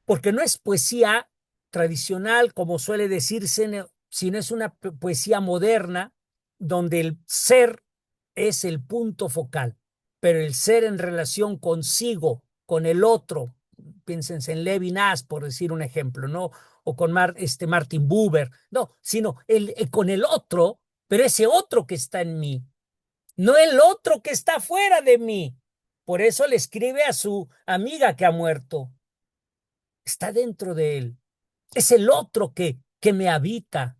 porque no es poesía tradicional, como suele decirse, sino es una poesía moderna, donde el ser es el punto focal, pero el ser en relación consigo, con el otro, piénsense en Levinas, por decir un ejemplo, ¿no? O con Martin Buber, no, sino con el otro, pero ese otro que está en mí, no el otro que está fuera de mí. Por eso le escribe a su amiga que ha muerto. Está dentro de él. Es el otro que me habita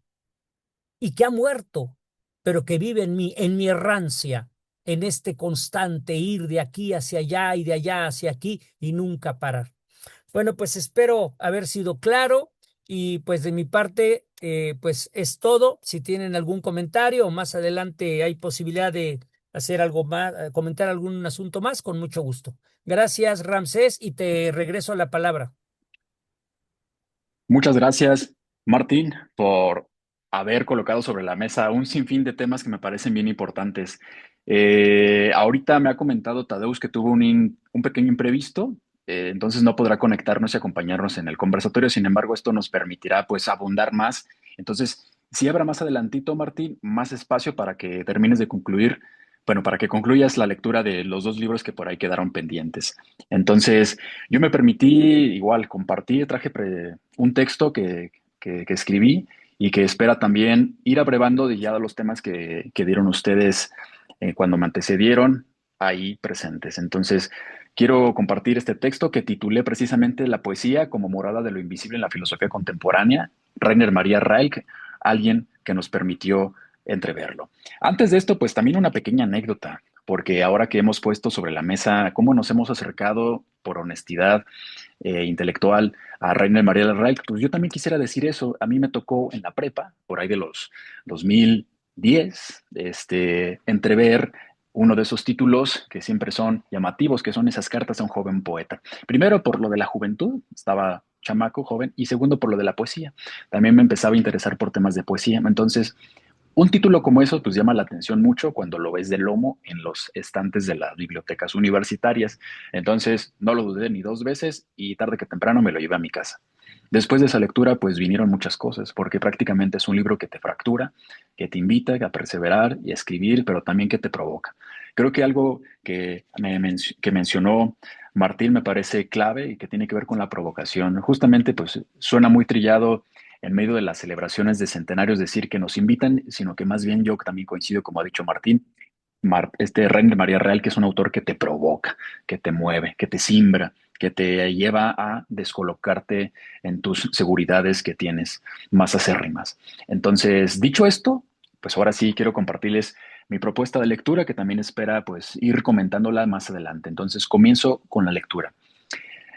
y que ha muerto, pero que vive en mi errancia, en este constante ir de aquí hacia allá y de allá hacia aquí y nunca parar. Bueno, pues espero haber sido claro y pues de mi parte, pues es todo. Si tienen algún comentario o más adelante hay posibilidad de hacer algo más, comentar algún asunto más, con mucho gusto. Gracias, Ramsés, y te regreso la palabra. Muchas gracias, Martín, por haber colocado sobre la mesa un sinfín de temas que me parecen bien importantes. Ahorita me ha comentado Tadeusz que tuvo un pequeño imprevisto, entonces no podrá conectarnos y acompañarnos en el conversatorio. Sin embargo, esto nos permitirá pues abundar más. Entonces, si habrá más adelantito, Martín, más espacio para que termines de concluir, bueno, para que concluyas la lectura de los dos libros que por ahí quedaron pendientes. Entonces, yo me permití igual compartir, un texto que escribí y que espera también ir abrevando de ya los temas que dieron ustedes cuando me antecedieron ahí presentes. Entonces, quiero compartir este texto que titulé precisamente La poesía como morada de lo invisible en la filosofía contemporánea, Rainer Maria Rilke, alguien que nos permitió entreverlo. Antes de esto, pues también una pequeña anécdota, porque ahora que hemos puesto sobre la mesa cómo nos hemos acercado por honestidad intelectual a Rainer Maria Rilke, pues yo también quisiera decir eso. A mí me tocó en la prepa, por ahí de los 2010, entrever uno de esos títulos que siempre son llamativos, que son esas cartas a un joven poeta. Primero por lo de la juventud, estaba chamaco, joven, y segundo por lo de la poesía. También me empezaba a interesar por temas de poesía. Entonces, un título como eso pues llama la atención mucho cuando lo ves de lomo en los estantes de las bibliotecas universitarias. Entonces no lo dudé ni dos veces y tarde que temprano me lo llevé a mi casa. Después de esa lectura pues vinieron muchas cosas porque prácticamente es un libro que te fractura, que te invita a perseverar y a escribir, pero también que te provoca. Creo que algo que mencionó Martín me parece clave y que tiene que ver con la provocación. Justamente pues suena muy trillado en medio de las celebraciones de centenarios decir que nos invitan, sino que más bien yo también coincido, como ha dicho Martín, Rainer María Real, que es un autor que te provoca, que te mueve, que te simbra, que te lleva a descolocarte en tus seguridades que tienes más acérrimas. Entonces, dicho esto, pues ahora sí quiero compartirles mi propuesta de lectura, que también espera pues ir comentándola más adelante. Entonces, comienzo con la lectura.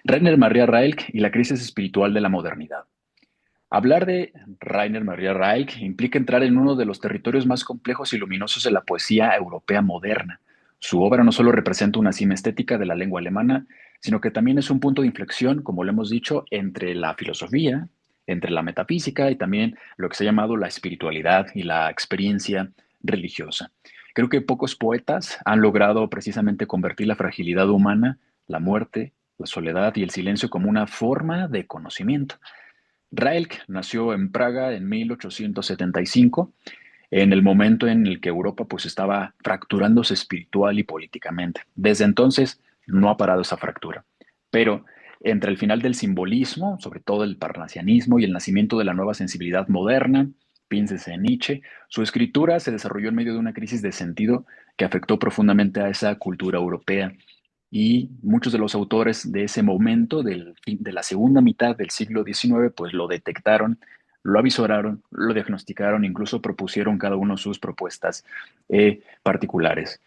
Rainer Maria Rilke y la crisis espiritual de la modernidad. Hablar de Rainer Maria Rilke implica entrar en uno de los territorios más complejos y luminosos de la poesía europea moderna. Su obra no solo representa una cima estética de la lengua alemana, sino que también es un punto de inflexión, como lo hemos dicho, entre la filosofía, entre la metafísica y también lo que se ha llamado la espiritualidad y la experiencia religiosa. Creo que pocos poetas han logrado precisamente convertir la fragilidad humana, la muerte, la soledad y el silencio como una forma de conocimiento. Rilke nació en Praga en 1875, en el momento en el que Europa pues estaba fracturándose espiritual y políticamente. Desde entonces no ha parado esa fractura. Pero entre el final del simbolismo, sobre todo el parnasianismo y el nacimiento de la nueva sensibilidad moderna, piénsese en Nietzsche, su escritura se desarrolló en medio de una crisis de sentido que afectó profundamente a esa cultura europea y muchos de los autores de ese momento, de la segunda mitad del siglo XIX, pues lo detectaron, lo avisoraron, lo diagnosticaron, incluso propusieron cada uno sus propuestas particulares.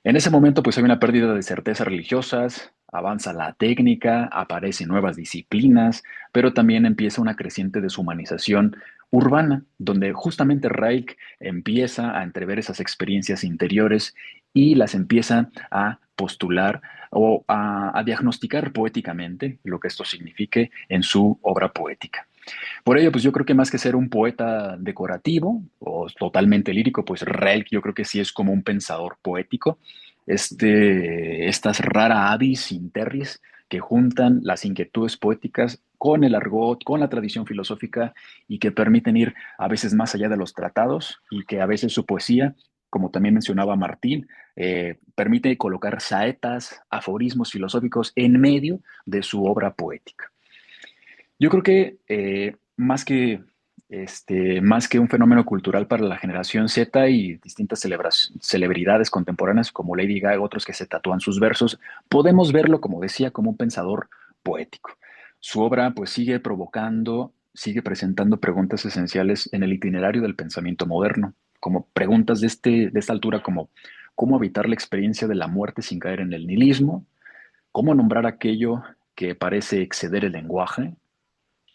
En ese momento, pues hay una pérdida de certezas religiosas, avanza la técnica, aparecen nuevas disciplinas, pero también empieza una creciente deshumanización urbana, donde justamente Reich empieza a entrever esas experiencias interiores y las empieza a postular o a diagnosticar poéticamente lo que esto signifique en su obra poética. Por ello, pues yo creo que más que ser un poeta decorativo o totalmente lírico, pues Rilke yo creo que sí es como un pensador poético. Estas rara avis interris que juntan las inquietudes poéticas con el argot, con la tradición filosófica y que permiten ir a veces más allá de los tratados y que a veces su poesía, como también mencionaba Martín, permite colocar saetas, aforismos filosóficos en medio de su obra poética. Yo creo que más que un fenómeno cultural para la generación Z y distintas celebridades contemporáneas como Lady Gaga, otros que se tatúan sus versos, podemos verlo, como decía, como un pensador poético. Su obra pues sigue provocando, sigue presentando preguntas esenciales en el itinerario del pensamiento moderno, como preguntas de esta altura como cómo evitar la experiencia de la muerte sin caer en el nihilismo, cómo nombrar aquello que parece exceder el lenguaje,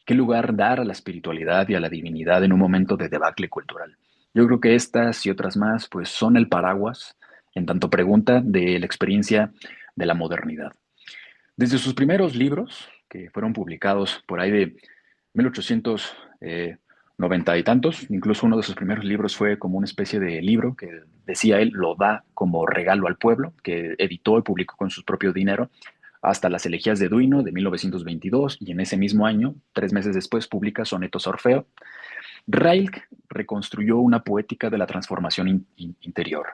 qué lugar dar a la espiritualidad y a la divinidad en un momento de debacle cultural. Yo creo que estas y otras más, pues, son el paraguas, en tanto pregunta, de la experiencia de la modernidad. Desde sus primeros libros, que fueron publicados por ahí de 1890 y tantos, incluso uno de sus primeros libros fue como una especie de libro que decía él, lo da como regalo al pueblo, que editó y publicó con su propio dinero, hasta las elegías de Duino de 1922, y en ese mismo año, 3 meses después, publica Sonetos a Orfeo. Rilke reconstruyó una poética de la transformación interior.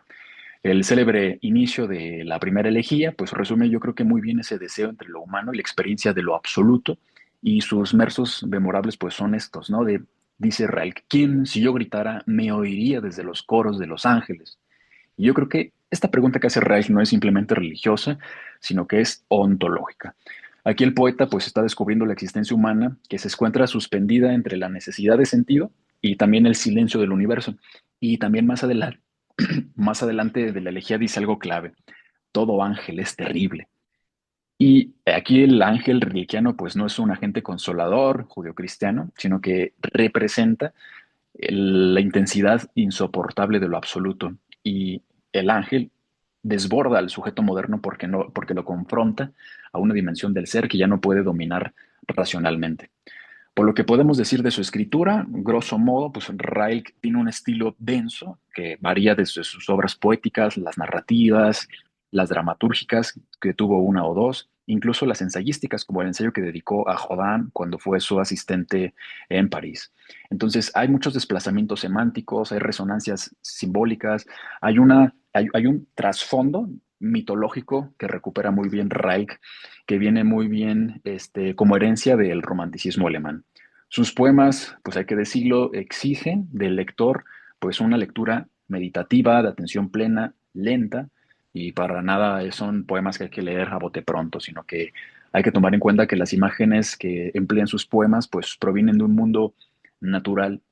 El célebre inicio de la primera elegía, pues resume yo creo que muy bien ese deseo entre lo humano y la experiencia de lo absoluto, y sus versos memorables pues son estos, ¿no? Dice Rilke, ¿quién si yo gritara me oiría desde los coros de los ángeles? Y yo creo que esta pregunta que hace Reich no es simplemente religiosa, sino que es ontológica. Aquí el poeta pues está descubriendo la existencia humana que se encuentra suspendida entre la necesidad de sentido y también el silencio del universo. Y también más adelante de la elegía dice algo clave. Todo ángel es terrible. Y aquí el ángel rilkeano pues no es un agente consolador judeocristiano, sino que representa la intensidad insoportable de lo absoluto. Y el ángel desborda al sujeto moderno porque, no, porque lo confronta a una dimensión del ser que ya no puede dominar racionalmente. Por lo que podemos decir de su escritura, grosso modo, pues Rilke tiene un estilo denso que varía desde sus obras poéticas, las narrativas, las dramatúrgicas, que tuvo una o dos, incluso las ensayísticas, como el ensayo que dedicó a Rodin cuando fue su asistente en París. Entonces, hay muchos desplazamientos semánticos, hay resonancias simbólicas, hay un trasfondo mitológico que recupera muy bien Rilke, que viene muy bien como herencia del romanticismo alemán. Sus poemas, pues hay que decirlo, exigen del lector pues una lectura meditativa, de atención plena, lenta, y para nada son poemas que hay que leer a bote pronto, sino que hay que tomar en cuenta que las imágenes que emplean sus poemas pues provienen de un mundo natural,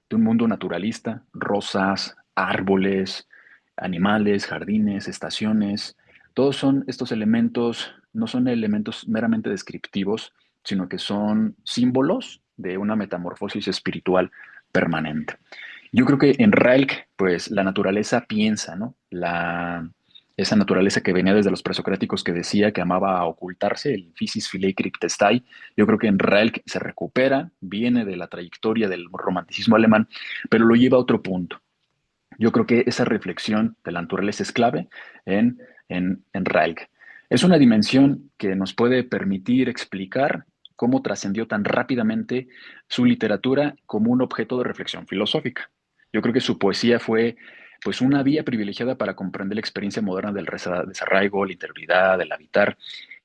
de un mundo naturalista, rosas, árboles, animales, jardines, estaciones. Todos son estos elementos, no son elementos meramente descriptivos, sino que son símbolos de una metamorfosis espiritual permanente. Yo creo que en Rilke, pues la naturaleza piensa, ¿no? Esa naturaleza que venía desde los presocráticos que decía que amaba ocultarse, el physis filei cryptestai, yo creo que en Rilke se recupera, viene de la trayectoria del romanticismo alemán, pero lo lleva a otro punto. Yo creo que esa reflexión de la naturaleza es clave en Rilke. Es una dimensión que nos puede permitir explicar cómo trascendió tan rápidamente su literatura como un objeto de reflexión filosófica. Yo creo que su poesía fue pues una vía privilegiada para comprender la experiencia moderna del desarraigo, la interioridad, el habitar.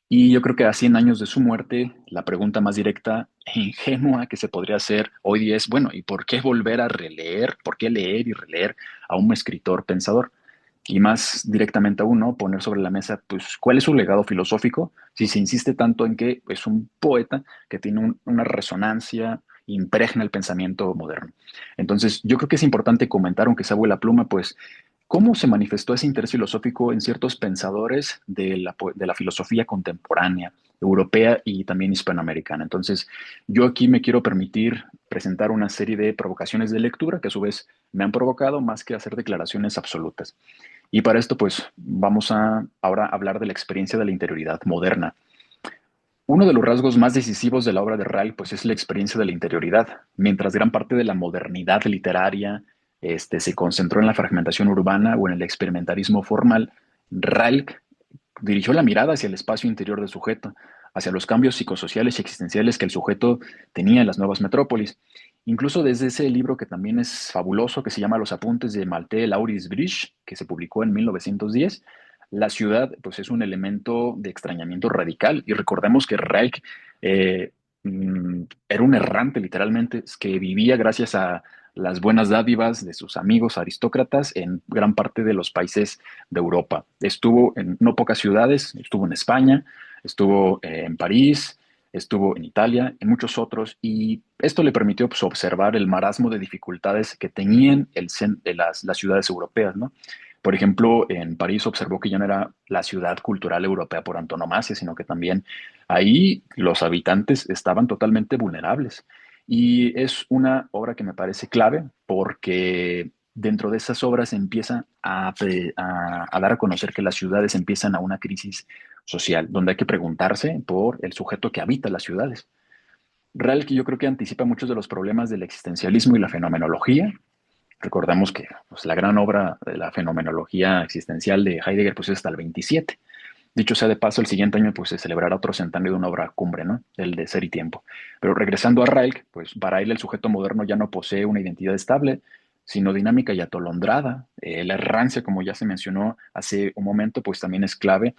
Y yo creo que a 100 años de su muerte, la pregunta más directa e ingenua que se podría hacer hoy día es, bueno, ¿y por qué volver a releer? ¿Por qué leer y releer a un escritor pensador? Y más directamente aún, ¿no? Poner sobre la mesa, pues, ¿cuál es su legado filosófico? Si se insiste tanto en que es un poeta que tiene una resonancia, impregna el pensamiento moderno. Entonces, yo creo que es importante comentar, aunque sea la pluma, pues, cómo se manifestó ese interés filosófico en ciertos pensadores de la filosofía contemporánea, europea y también hispanoamericana. Entonces, yo aquí me quiero permitir presentar una serie de provocaciones de lectura que a su vez me han provocado más que hacer declaraciones absolutas. Y para esto, pues, vamos a ahora hablar de la experiencia de la interioridad moderna. Uno de los rasgos más decisivos de la obra de Rilke, pues, es la experiencia de la interioridad. Mientras gran parte de la modernidad literaria se concentró en la fragmentación urbana o en el experimentarismo formal, Rilke dirigió la mirada hacia el espacio interior del sujeto, hacia los cambios psicosociales y existenciales que el sujeto tenía en las nuevas metrópolis. Incluso desde ese libro que también es fabuloso, que se llama Los apuntes de Malte Laurits Brich, que se publicó en 1910, la ciudad pues es un elemento de extrañamiento radical. Y recordemos que Reich eh, era un errante literalmente, que vivía gracias a las buenas dádivas de sus amigos aristócratas en gran parte de los países de Europa. Estuvo en no pocas ciudades, estuvo en España, estuvo en París, estuvo en Italia, en muchos otros, y esto le permitió pues, observar el marasmo de dificultades que tenían las ciudades europeas, ¿no? Por ejemplo, en París observó que ya no era la ciudad cultural europea por antonomasia, sino que también ahí los habitantes estaban totalmente vulnerables. Y es una obra que me parece clave porque dentro de esas obras empieza a dar a conocer que las ciudades empiezan a una crisis social, donde hay que preguntarse por el sujeto que habita las ciudades. Real que yo creo que anticipa muchos de los problemas del existencialismo y la fenomenología. Recordamos que pues, la gran obra de la fenomenología existencial de Heidegger pues, es hasta el 27. Dicho sea de paso, el siguiente año pues, se celebrará otro centenario de una obra cumbre, ¿no? El de Ser y Tiempo. Pero regresando a Rilke, pues para él el sujeto moderno ya no posee una identidad estable, sino dinámica y atolondrada. La errancia, como ya se mencionó hace un momento, pues también es clave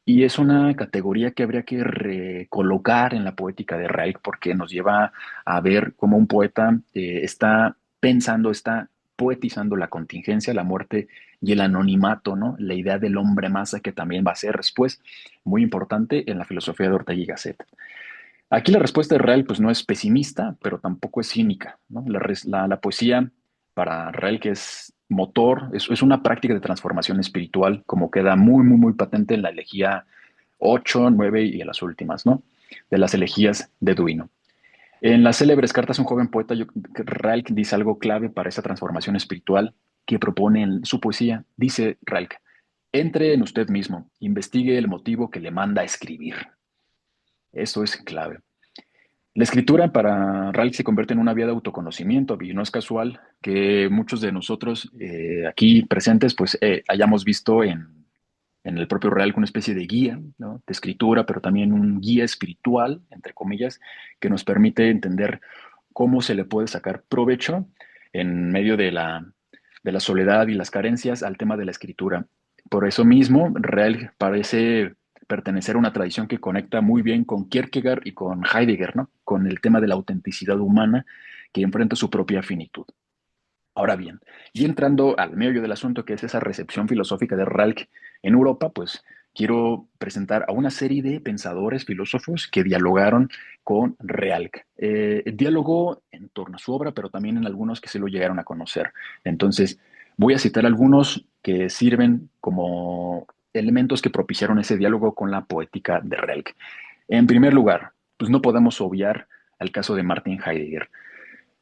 y es una categoría que habría que recolocar en la poética de Reich porque nos lleva a ver cómo un poeta está pensando, está poetizando la contingencia, la muerte y el anonimato, ¿no? La idea del hombre masa que también va a ser después muy importante en la filosofía de Ortega y Gasset. Aquí la respuesta de Real pues no es pesimista, pero tampoco es cínica, ¿no? La poesía para Real que es motor, es una práctica de transformación espiritual, como queda muy patente en la elegía 8, 9 y en las últimas, ¿no? De las elegías de Duino. En las célebres cartas a un joven poeta, Real dice algo clave para esa transformación espiritual que propone en su poesía. Dice Real, entre en usted mismo, investigue el motivo que le manda a escribir. Eso es clave. La escritura para Ralph se convierte en una vía de autoconocimiento y no es casual que muchos de nosotros aquí presentes pues hayamos visto en el propio Real una especie de guía, ¿no? De escritura, pero también un guía espiritual, entre comillas, que nos permite entender cómo se le puede sacar provecho en medio de la soledad y las carencias al tema de la escritura. Por eso mismo, Real parece pertenecer a una tradición que conecta muy bien con Kierkegaard y con Heidegger, ¿no? Con el tema de la autenticidad humana que enfrenta su propia finitud. Ahora bien, y entrando al meollo del asunto, que es esa recepción filosófica de Ralk en Europa, pues quiero presentar a una serie de pensadores, filósofos que dialogaron con Ralk. Dialogó en torno a su obra, pero también en algunos que se lo llegaron a conocer. Entonces, voy a citar algunos que sirven como elementos que propiciaron ese diálogo con la poética de Ralk. En primer lugar, pues no podemos obviar al caso de Martin Heidegger.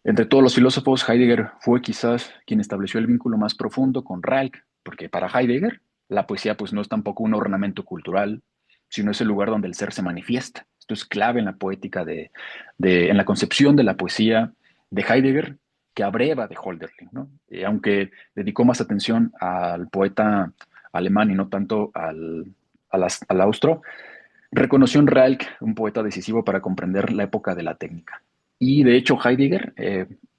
Entre todos los filósofos, Heidegger fue quizás quien estableció el vínculo más profundo con Reich, porque para Heidegger la poesía pues no es tampoco un ornamento cultural, sino es el lugar donde el ser se manifiesta. Esto es clave en la poética en la concepción de la poesía de Heidegger, que abreva de Hölderlin, ¿no? Aunque dedicó más atención al poeta alemán y no tanto al austro, reconoció en Reich un poeta decisivo para comprender la época de la técnica. Y de hecho Heidegger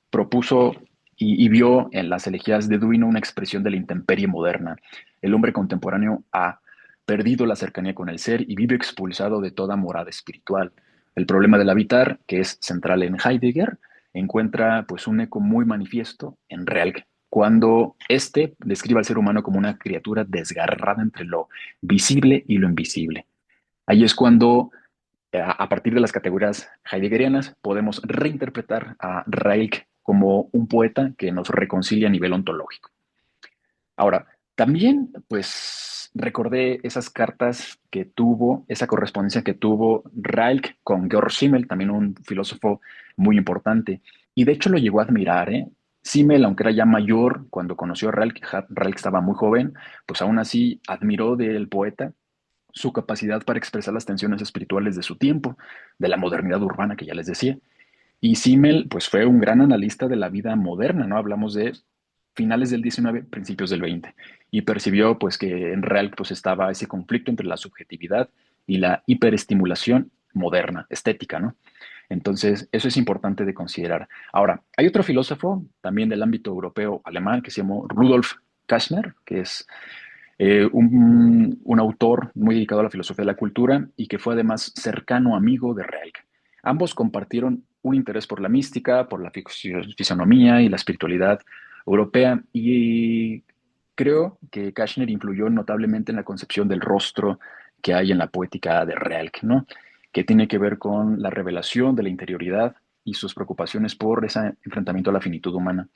propuso y vio en las elegías de Duino una expresión de la intemperie moderna. El hombre contemporáneo ha perdido la cercanía con el ser y vive expulsado de toda morada espiritual. El problema del habitar, que es central en Heidegger, encuentra pues un eco muy manifiesto en Rilke, cuando éste describe al ser humano como una criatura desgarrada entre lo visible y lo invisible. Ahí es cuando, a partir de las categorías heideggerianas, podemos reinterpretar a Rilke como un poeta que nos reconcilia a nivel ontológico. Ahora, también, pues, recordé esas cartas que tuvo, esa correspondencia que tuvo Rilke con Georg Simmel, también un filósofo muy importante. Y de hecho lo llegó a admirar, ¿eh? Simmel, aunque era ya mayor cuando conoció a Rilke, Rilke estaba muy joven, pues aún así admiró del poeta su capacidad para expresar las tensiones espirituales de su tiempo, de la modernidad urbana que ya les decía. Y Simmel, pues fue un gran analista de la vida moderna, ¿no? Hablamos de finales del 19, principios del 20, y percibió pues que en Real pues estaba ese conflicto entre la subjetividad y la hiperestimulación moderna, estética, ¿no? Entonces, eso es importante de considerar. Ahora, hay otro filósofo también del ámbito europeo alemán que se llamó Rudolf Kastner, que es un autor muy dedicado a la filosofía de la cultura y que fue además cercano amigo de Rilke. Ambos compartieron un interés por la mística, por la fisonomía y la espiritualidad europea, y creo que Kashner influyó notablemente en la concepción del rostro que hay en la poética de Rilke, ¿no? Que tiene que ver con la revelación de la interioridad y sus preocupaciones por ese enfrentamiento a la finitud humana.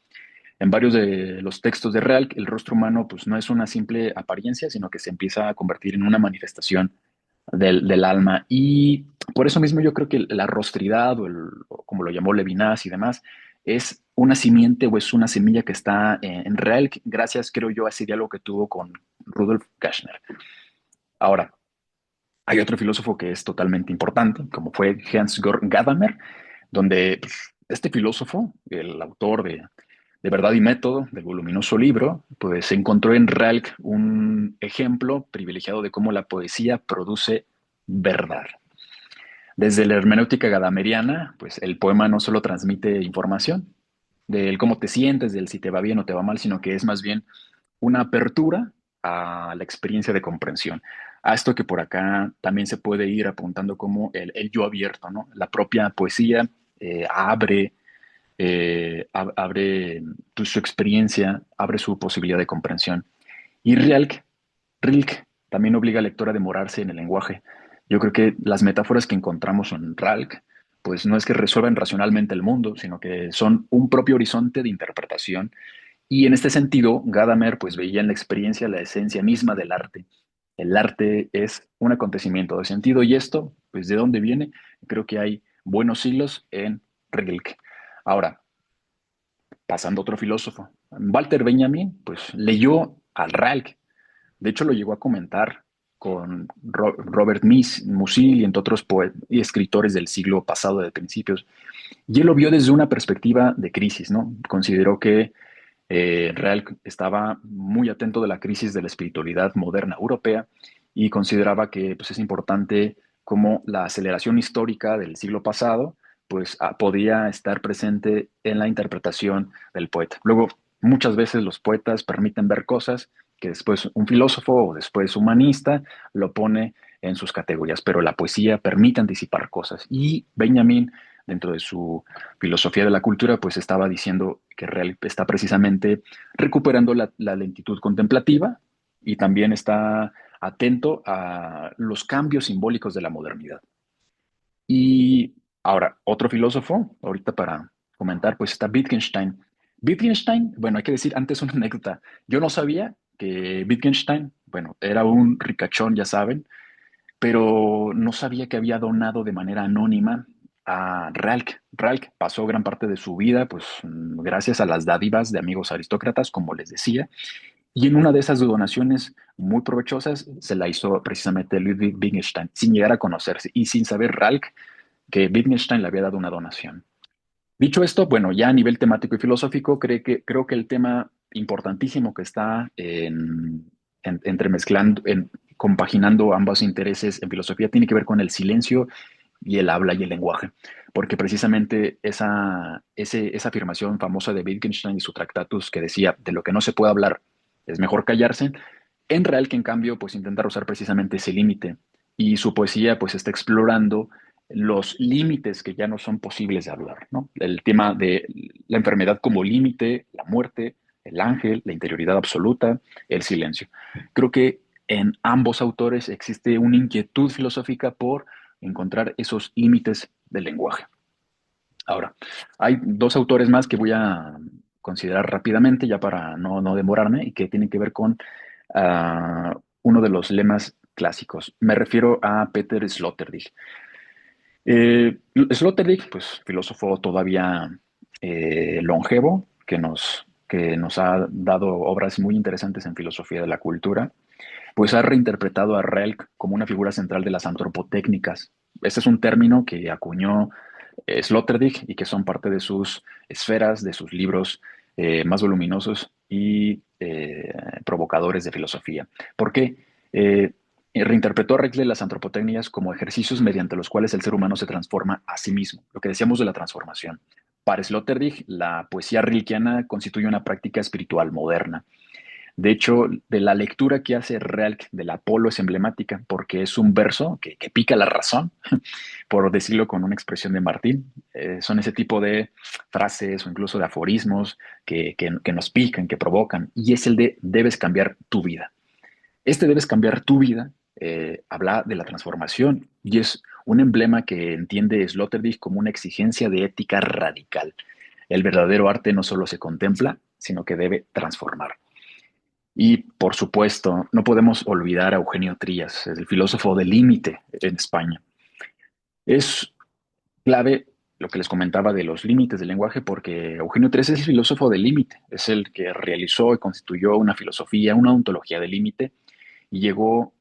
En varios de los textos de Rilke, el rostro humano pues, no es una simple apariencia, sino que se empieza a convertir en una manifestación del alma. Y por eso mismo yo creo que la rostridad, o como lo llamó Levinas y demás, es una simiente o es una semilla que está en Rilke, gracias, creo yo, a ese diálogo que tuvo con Rudolf Kashner. Ahora, hay otro filósofo que es totalmente importante, como fue Hans-Georg Gadamer, donde pues, este filósofo, el autor de Verdad y Método, del voluminoso libro, pues encontró en Rilke un ejemplo privilegiado de cómo la poesía produce verdad. Desde la hermenéutica gadameriana, pues el poema no solo transmite información del cómo te sientes, del si te va bien o te va mal, sino que es más bien una apertura a la experiencia de comprensión. A esto que por acá también se puede ir apuntando como el yo abierto, ¿no? La propia poesía abre pues, su experiencia, abre su posibilidad de comprensión. Y Rilke también obliga al lector a demorarse en el lenguaje. Yo creo que las metáforas que encontramos en Rilke, pues no es que resuelvan racionalmente el mundo, sino que son un propio horizonte de interpretación. Y en este sentido, Gadamer pues veía en la experiencia la esencia misma del arte. El arte es un acontecimiento de sentido y esto, pues ¿de dónde viene? Creo que hay buenos hilos en Rilke. Ahora, pasando a otro filósofo, Walter Benjamin, pues leyó al Rilke. De hecho, lo llegó a comentar con Robert Musil y entre otros y escritores del siglo pasado, de principios. Y él lo vio desde una perspectiva de crisis, ¿no? Consideró que Rilke estaba muy atento de la crisis de la espiritualidad moderna europea y consideraba que pues, es importante cómo la aceleración histórica del siglo pasado pues, podía estar presente en la interpretación del poeta. Luego, muchas veces los poetas permiten ver cosas que después un filósofo o después humanista lo pone en sus categorías, pero la poesía permite anticipar cosas. Y Benjamin, dentro de su filosofía de la cultura, pues estaba diciendo que Real está precisamente recuperando la lentitud contemplativa y también está atento a los cambios simbólicos de la modernidad. Y ahora, otro filósofo, ahorita para comentar, pues está Wittgenstein. Wittgenstein, bueno, hay que decir antes una anécdota. Yo no sabía que Wittgenstein, bueno, era un ricachón, ya saben, pero no sabía que había donado de manera anónima a Rilke. Rilke pasó gran parte de su vida, pues, gracias a las dádivas de amigos aristócratas, como les decía, y en una de esas donaciones muy provechosas se la hizo precisamente Ludwig Wittgenstein, sin llegar a conocerse y sin saber Rilke que Wittgenstein le había dado una donación. Dicho esto, bueno, ya a nivel temático y filosófico, creo que el tema importantísimo que está entremezclando, compaginando ambos intereses en filosofía, tiene que ver con el silencio y el habla y el lenguaje, porque precisamente esa afirmación famosa de Wittgenstein y su Tractatus que decía, de lo que no se puede hablar es mejor callarse, en real que en cambio pues intenta usar precisamente ese límite y su poesía pues está explorando los límites que ya no son posibles de hablar, ¿no? El tema de la enfermedad como límite, la muerte, el ángel, la interioridad absoluta, el silencio. Creo que en ambos autores existe una inquietud filosófica por encontrar esos límites del lenguaje. Ahora, hay dos autores más que voy a considerar rápidamente, ya para no demorarme, y que tienen que ver con uno de los lemas clásicos. Me refiero a Peter Sloterdijk. Sloterdijk, pues filósofo todavía longevo, que nos ha dado obras muy interesantes en filosofía de la cultura, pues ha reinterpretado a Rilke como una figura central de las antropotécnicas. Este es un término que acuñó Sloterdijk y que son parte de sus esferas, de sus libros más voluminosos y provocadores de filosofía. ¿Por qué? Reinterpretó Rexle las antropotecnias como ejercicios mediante los cuales el ser humano se transforma a sí mismo, lo que decíamos de la transformación. Para Sloterdijk, la poesía rilkiana constituye una práctica espiritual moderna. De hecho, de la lectura que hace Rilke del Apolo es emblemática porque es un verso que pica la razón, por decirlo con una expresión de Martín. Son ese tipo de frases o incluso de aforismos que nos pican, que provocan, y es el de debes cambiar tu vida. Este debes cambiar tu vida, habla de la transformación y es un emblema que entiende Sloterdijk como una exigencia de ética radical. El verdadero arte no solo se contempla, sino que debe transformar. Y por supuesto, no podemos olvidar a Eugenio Trías, el filósofo del límite en España. Es clave lo que les comentaba de los límites del lenguaje, porque Eugenio Trías es el filósofo del límite, es el que realizó y constituyó una filosofía, una ontología del límite, y llegó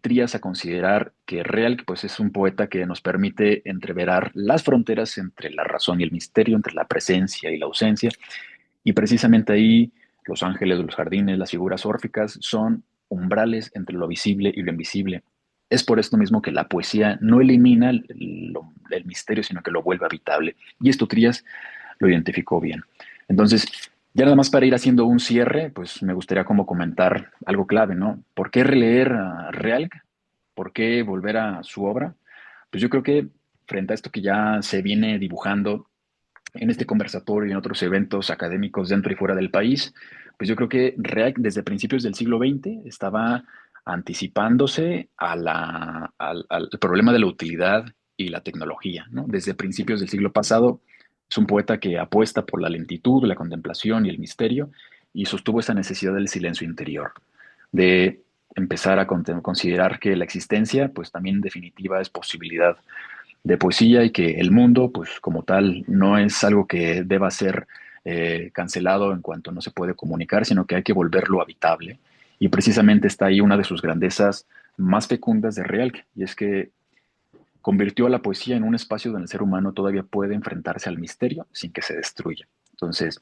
Trías a considerar que Rilke pues, es un poeta que nos permite entreverar las fronteras entre la razón y el misterio, entre la presencia y la ausencia, y precisamente ahí los ángeles de los jardines, las figuras órficas, son umbrales entre lo visible y lo invisible. Es por esto mismo que la poesía no elimina el misterio, sino que lo vuelve habitable. Y esto Trías lo identificó bien. Entonces, ya nada más para ir haciendo un cierre, pues me gustaría como comentar algo clave, ¿no? ¿Por qué releer a Rilke? ¿Por qué volver a su obra? Pues yo creo que frente a esto que ya se viene dibujando en este conversatorio y en otros eventos académicos dentro y fuera del país, pues yo creo que React desde principios del siglo XX estaba anticipándose al problema de la utilidad y la tecnología, ¿no? Desde principios del siglo pasado es un poeta que apuesta por la lentitud, la contemplación y el misterio y sostuvo esa necesidad del silencio interior, de empezar a considerar que la existencia, pues también en definitiva es posibilidad de poesía y que el mundo, pues como tal, no es algo que deba ser cancelado en cuanto no se puede comunicar, sino que hay que volverlo habitable. Y precisamente está ahí una de sus grandezas más fecundas de Rilke, y es que convirtió a la poesía en un espacio donde el ser humano todavía puede enfrentarse al misterio sin que se destruya. Entonces,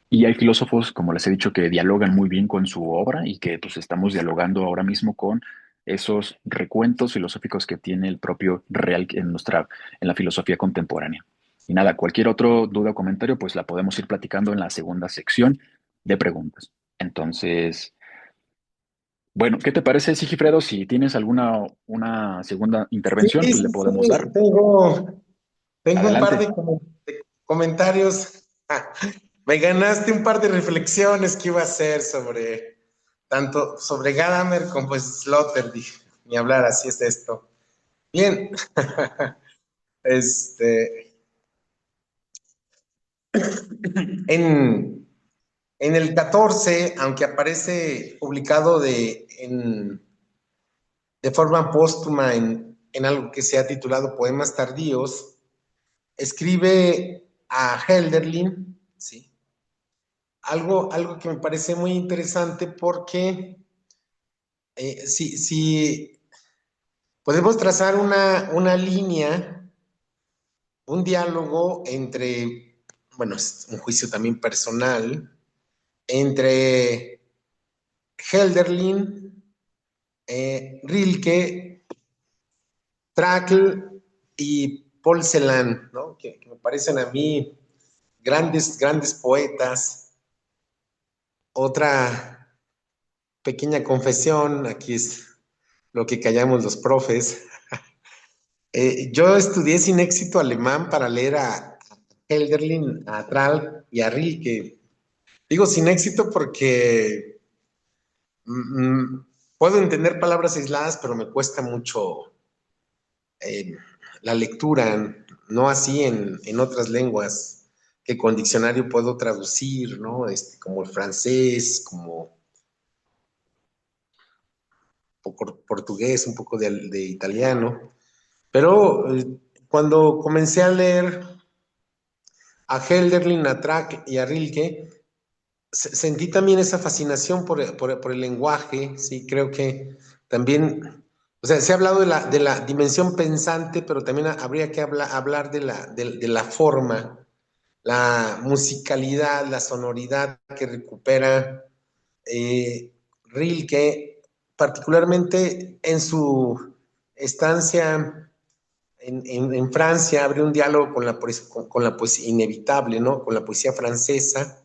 y hay filósofos, como les he dicho, que dialogan muy bien con su obra y que pues estamos dialogando ahora mismo con esos recuentos filosóficos que tiene el propio Real en la filosofía contemporánea. Y nada, cualquier otro duda o comentario, pues la podemos ir platicando en la segunda sección de preguntas. Entonces, bueno, ¿qué te parece, Sigifredo? Si tienes alguna una segunda Sí, intervención, pues le sí, podemos sí, dar. tengo un par Adelante. de comentarios. Me ganaste un par de reflexiones que iba a hacer sobre tanto sobre Gadamer como pues, Sloterdijk. Ni hablar, así es esto. Bien, este, en, en el 14, aunque aparece publicado de forma póstuma en algo que se ha titulado Poemas Tardíos, escribe a Hölderlin, ¿sí? Algo que me parece muy interesante porque si podemos trazar una línea, un diálogo entre, bueno, es un juicio también personal, entre Hölderlin, Rilke, Trakl y Paul Celan, ¿no? Que me parecen a mí grandes poetas. Otra pequeña confesión, aquí es lo que callamos los profes. Yo estudié sin éxito alemán para leer a Hölderlin, a Tral y a Rilke. Digo sin éxito porque mm, puedo entender palabras aisladas, pero me cuesta mucho eh, la lectura, no así en otras lenguas que con diccionario puedo traducir, ¿no? Como el francés, como poco portugués, un poco de italiano. Pero cuando comencé a leer a Hölderlin, a Track y a Rilke, sentí también esa fascinación por el lenguaje, sí, creo que también, o sea, se ha hablado de la dimensión pensante, pero también habría que hablar de la forma, la musicalidad, la sonoridad que recupera Rilke, particularmente en su estancia en Francia, abre un diálogo con la poesía inevitable, ¿no? Con la poesía francesa.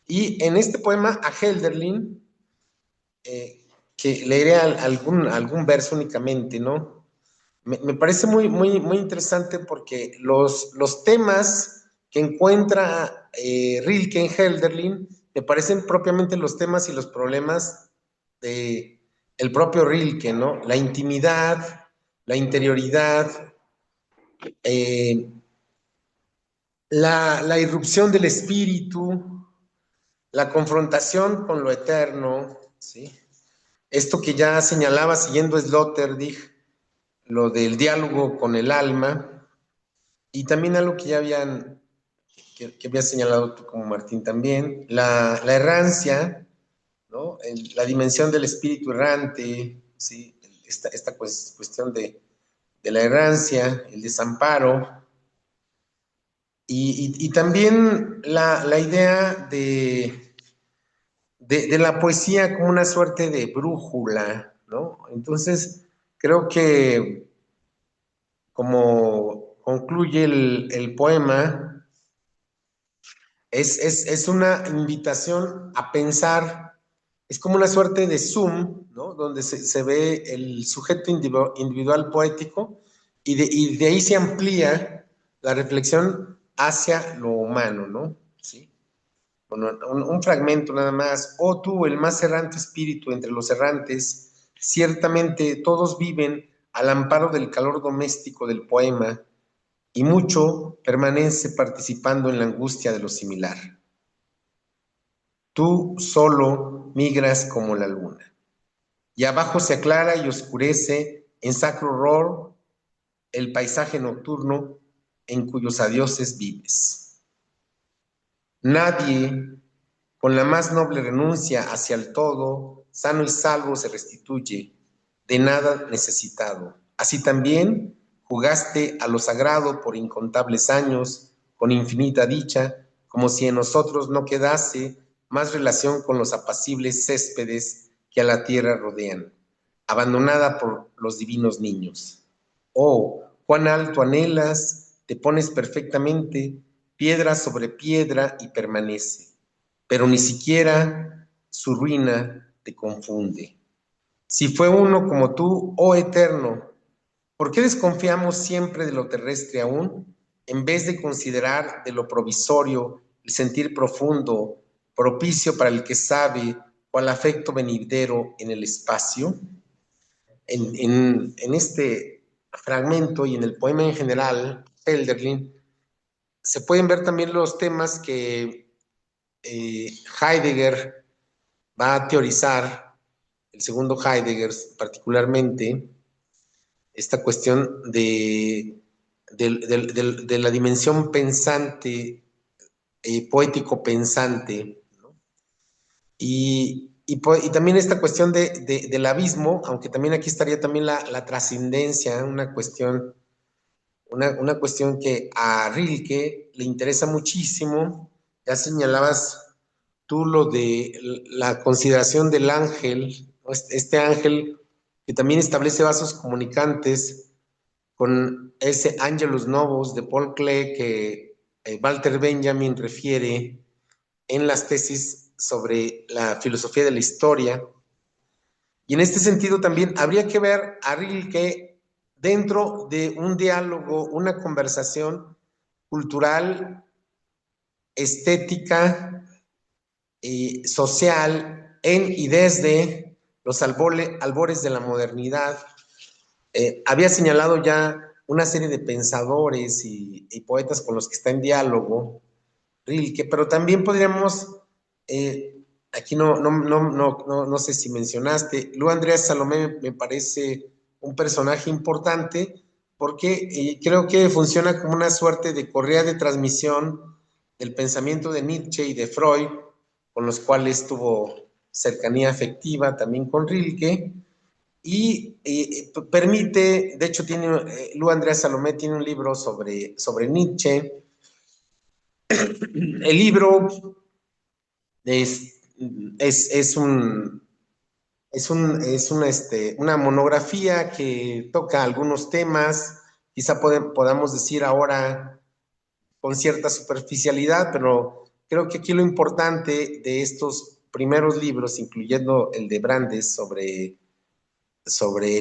Y en este poema a Hölderlin, que leeré algún verso únicamente, ¿no? Me parece muy interesante porque los temas que encuentra Rilke en Hölderlin me parecen propiamente los temas y los problemas de el propio Rilke, ¿no? La intimidad, la interioridad, la irrupción del espíritu, la confrontación con lo eterno, ¿sí? Esto que ya señalaba siguiendo Sloterdijk, lo del diálogo con el alma, y también algo que ya que había señalado tú como Martín también, la errancia, ¿no? La dimensión del espíritu errante, ¿sí? Esta cuestión de la errancia, el desamparo, y también la idea de la poesía como una suerte de brújula, ¿no? Entonces, creo que como concluye el poema, es una invitación a pensar, es como una suerte de zoom, ¿no? Donde se ve el sujeto individual poético y de ahí se amplía la reflexión hacia lo humano, ¿no? ¿Sí? Bueno, un fragmento nada más. Oh tú, el más errante espíritu entre los errantes, ciertamente todos viven al amparo del calor doméstico del poema y mucho permanece participando en la angustia de lo similar. Tú solo migras como la luna, y abajo se aclara y oscurece en sacro horror el paisaje nocturno en cuyos adioses vives. Nadie, con la más noble renuncia hacia el todo, sano y salvo se restituye, de nada necesitado. Así también jugaste a lo sagrado por incontables años, con infinita dicha, como si en nosotros no quedase más relación con los apacibles céspedes que a la tierra rodean, abandonada por los divinos niños. Oh, cuán alto anhelas, te pones perfectamente, piedra sobre piedra y permanece, pero ni siquiera su ruina te confunde. Si fue uno como tú, oh eterno, ¿por qué desconfiamos siempre de lo terrestre aún, en vez de considerar de lo provisorio el sentir profundo, propicio para el que sabe cuál afecto venidero en el espacio? En este fragmento y en el poema en general, Hölderlin, se pueden ver también los temas que Heidegger va a teorizar, el segundo Heidegger particularmente, esta cuestión de la dimensión pensante, poético pensante, ¿no? Y también esta cuestión del abismo, aunque también aquí estaría también la trascendencia, una cuestión que a Rilke le interesa muchísimo. Ya señalabas tú lo de la consideración del ángel, ¿no? Este ángel que también establece vasos comunicantes con ese Angelus Novus de Paul Klee que Walter Benjamin refiere en las tesis sobre la filosofía de la historia. Y en este sentido también habría que ver a Rilke dentro de un diálogo, una conversación cultural, estética, social, en y desde los albores de la modernidad. Había señalado ya una serie de pensadores y poetas con los que está en diálogo Rilke, pero también podríamos, aquí no sé si mencionaste, Lu Andreas Salomé me parece un personaje importante porque creo que funciona como una suerte de correa de transmisión del pensamiento de Nietzsche y de Freud, con los cuales tuvo cercanía afectiva también con Rilke, y permite, de hecho Lu Andreas Salomé tiene un libro sobre Nietzsche. El libro es una monografía que toca algunos temas, quizá podamos decir ahora con cierta superficialidad, pero creo que aquí lo importante de estos primeros libros, incluyendo el de Brandes sobre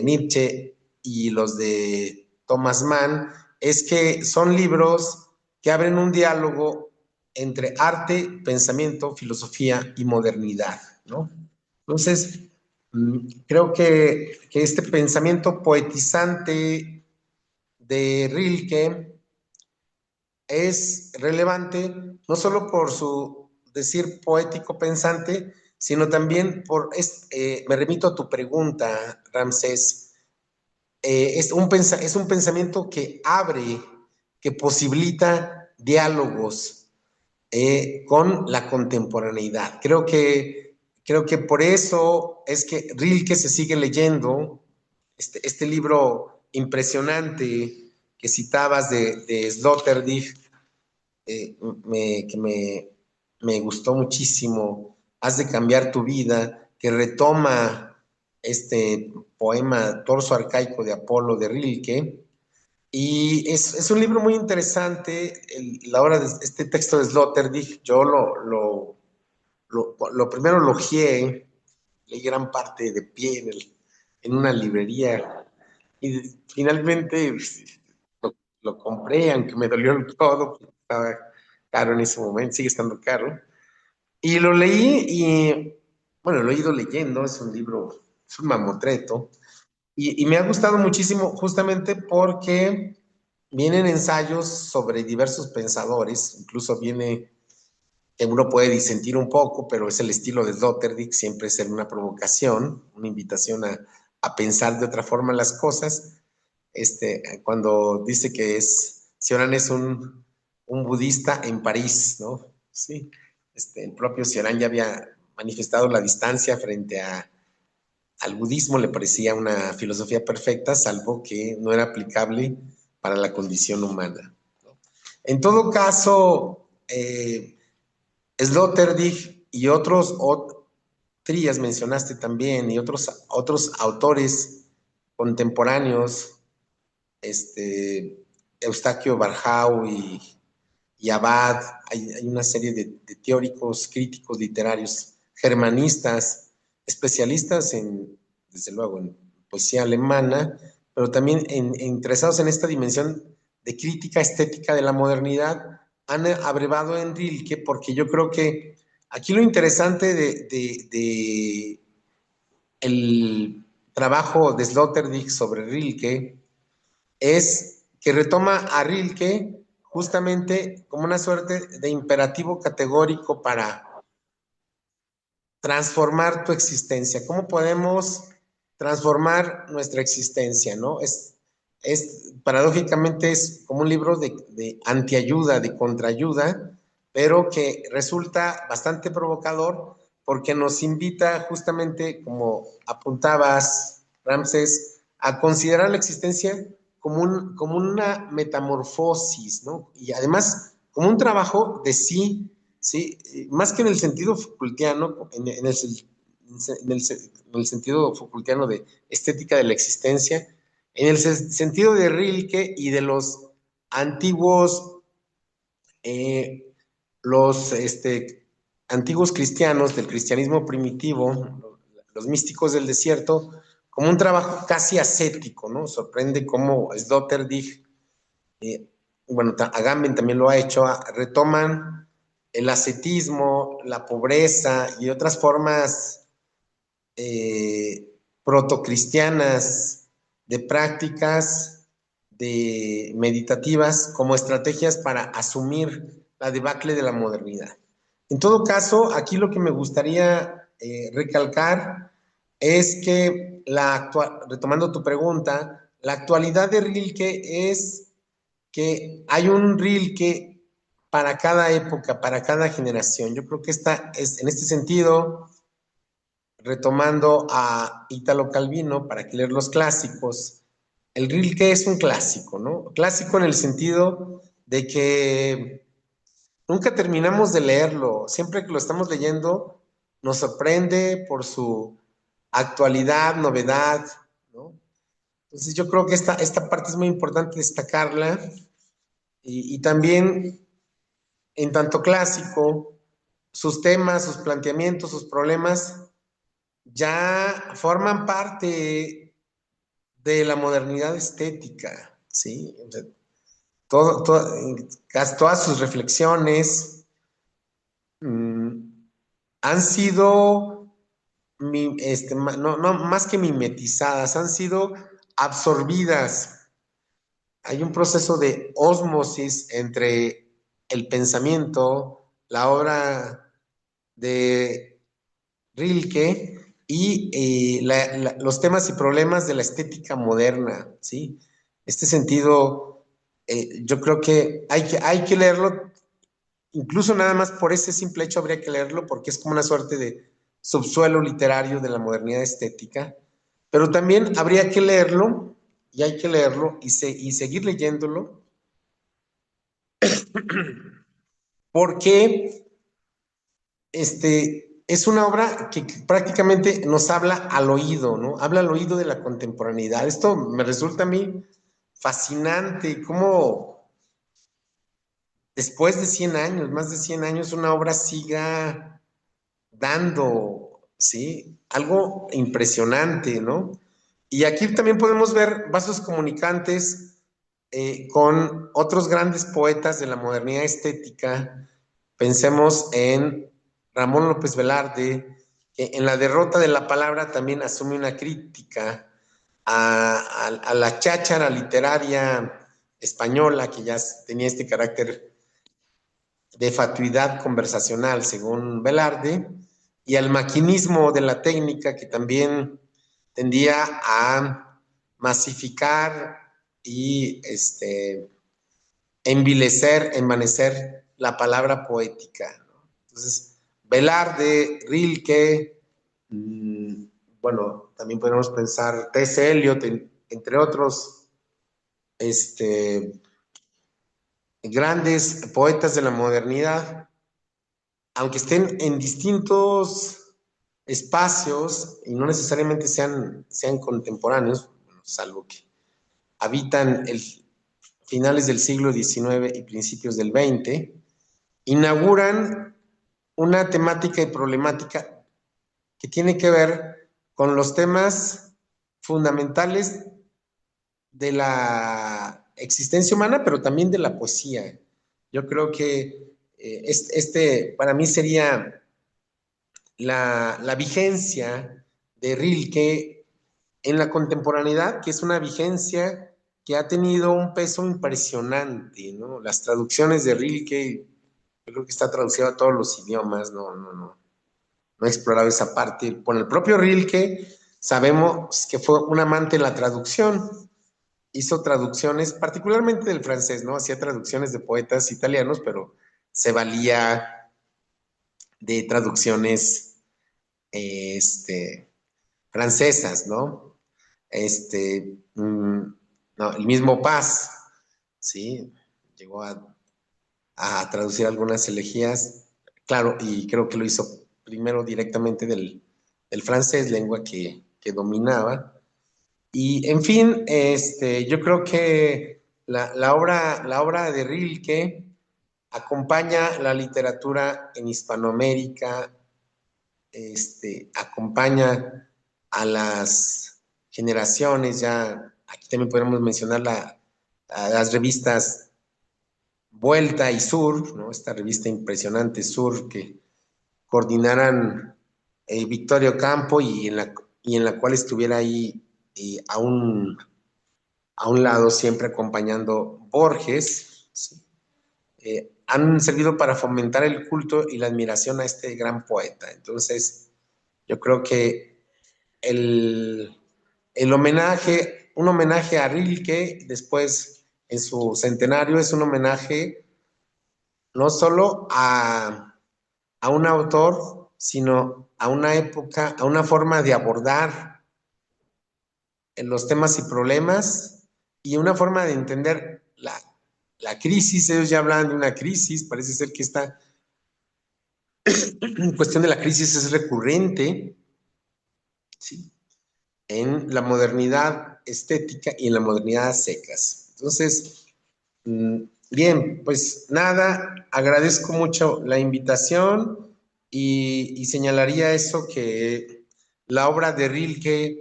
Nietzsche y los de Thomas Mann, es que son libros que abren un diálogo entre arte, pensamiento, filosofía y modernidad, ¿no? Entonces, creo que este pensamiento poetizante de Rilke es relevante no solo por su decir poético pensante, sino también me remito a tu pregunta, Ramsés, es un pensamiento que abre, que posibilita diálogos con la contemporaneidad. Creo que por eso es que Rilke se sigue leyendo este libro impresionante que citabas de Sloterdijk, que me gustó muchísimo, Has de cambiar tu vida, que retoma este poema Torso arcaico de Apolo de Rilke, y es un libro muy interesante. La obra de este texto de Sloterdijk, yo lo primero lo hojeé, leí gran parte de pie en una librería, y finalmente lo compré, aunque me dolió el todo, porque estaba caro en ese momento, sigue estando caro. Y lo leí y, bueno, lo he ido leyendo, es un libro, es un mamotreto, y me ha gustado muchísimo justamente porque vienen ensayos sobre diversos pensadores, incluso viene, que uno puede disentir un poco, pero es el estilo de Sloterdijk, siempre es una provocación, una invitación a pensar de otra forma las cosas. Cuando dice que Cioran es un budista en París, ¿no? Sí, el propio Cioran ya había manifestado la distancia frente al budismo, le parecía una filosofía perfecta, salvo que no era aplicable para la condición humana, ¿no? En todo caso, Sloterdijk y Trías mencionaste también, y otros autores contemporáneos, Eustaquio Barjau y Abad, hay una serie de teóricos, críticos literarios, germanistas, especialistas desde luego, en poesía alemana, pero también interesados en esta dimensión de crítica estética de la modernidad, han abrevado en Rilke, porque yo creo que aquí lo interesante de el trabajo de Sloterdijk sobre Rilke es que retoma a Rilke justamente como una suerte de imperativo categórico para transformar tu existencia. ¿Cómo podemos transformar nuestra existencia, no? Paradójicamente es como un libro de antiayuda, de contraayuda, pero que resulta bastante provocador porque nos invita justamente, como apuntabas, Ramses, a considerar la existencia como una metamorfosis, ¿no? Y además como un trabajo de sí, ¿sí? Más que en el sentido Foucaultiano, en el sentido Foucaultiano de estética de la existencia, en el sentido de Rilke y de los antiguos, los antiguos cristianos del cristianismo primitivo, los místicos del desierto, como un trabajo casi ascético, ¿no? Sorprende cómo Sloterdijk, bueno, Agamben también lo ha hecho, retoman el ascetismo, la pobreza y otras formas protocristianas de prácticas meditativas como estrategias para asumir la debacle de la modernidad. En todo caso, aquí lo que me gustaría recalcar es que, retomando tu pregunta, la actualidad de Rilke es que hay un Rilke para cada época, para cada generación. Yo creo que en este sentido, retomando a Italo Calvino, para que leer los clásicos, el Rilke es un clásico, ¿no? Clásico en el sentido de que nunca terminamos de leerlo. Siempre que lo estamos leyendo, nos sorprende por su actualidad, novedad, ¿no? Entonces yo creo que esta parte es muy importante destacarla y también en tanto clásico, sus temas, sus planteamientos, sus problemas ya forman parte de la modernidad estética, ¿sí? O sea, casi todas sus reflexiones han sido, no más que mimetizadas, han sido absorbidas. Hay un proceso de ósmosis entre el pensamiento, la obra de Rilke y los temas y problemas de la estética moderna, ¿sí? Este sentido, yo creo que hay que leerlo, incluso nada más por ese simple hecho habría que leerlo, porque es como una suerte de subsuelo literario de la modernidad estética, pero también habría que leerlo, y hay que leerlo, y seguir leyéndolo, porque es una obra que prácticamente nos habla al oído, ¿no? Habla al oído de la contemporaneidad. Esto me resulta a mí fascinante, cómo después de 100 años, más de 100 años, una obra siga dando, ¿sí? Algo impresionante, ¿no? Y aquí también podemos ver vasos comunicantes con otros grandes poetas de la modernidad estética. Pensemos en Ramón López Velarde, que en La derrota de la palabra también asume una crítica a la cháchara literaria española, que ya tenía este carácter de fatuidad conversacional, según Velarde, y al maquinismo de la técnica, que también tendía a masificar y envilecer, envanecer la palabra poética, ¿no? Entonces, Velarde, Rilke, bueno, también podemos pensar T.S. Eliot, entre otros grandes poetas de la modernidad, aunque estén en distintos espacios y no necesariamente sean contemporáneos, salvo que habitan finales del siglo XIX y principios del XX, inauguran una temática y problemática que tiene que ver con los temas fundamentales de la existencia humana, pero también de la poesía. Yo creo que para mí sería la vigencia de Rilke en la contemporaneidad, que es una vigencia que ha tenido un peso impresionante, ¿no? Las traducciones de Rilke, yo creo que está traducido a todos los idiomas, no he explorado esa parte. Por el propio Rilke sabemos que fue un amante de la traducción, hizo traducciones, particularmente del francés, ¿no? Hacía traducciones de poetas italianos, pero se valía de traducciones francesas, ¿no? No, el mismo Paz, ¿sí? Llegó a traducir algunas elegías, claro, y creo que lo hizo primero directamente del francés, lengua que dominaba. Y, en fin, yo creo que la obra de Rilke acompaña la literatura en Hispanoamérica, acompaña a las generaciones, ya aquí también podemos mencionar a las revistas Vuelta y Sur, ¿no? Esta revista impresionante Sur que coordinaran Victorio Campo y en la cual estuviera ahí a un lado siempre acompañando Borges, ¿sí? Han servido para fomentar el culto y la admiración a este gran poeta. Entonces, yo creo que un homenaje a Rilke, después en su centenario, es un homenaje no solo a un autor, sino a una época, a una forma de abordar los temas y problemas y una forma de entender la crisis. Ellos ya hablan de una crisis, parece ser que esta cuestión de la crisis es recurrente ¿sí? En la modernidad estética y en la modernidad a secas. Entonces, bien, pues nada, agradezco mucho la invitación y señalaría eso, que la obra de Rilke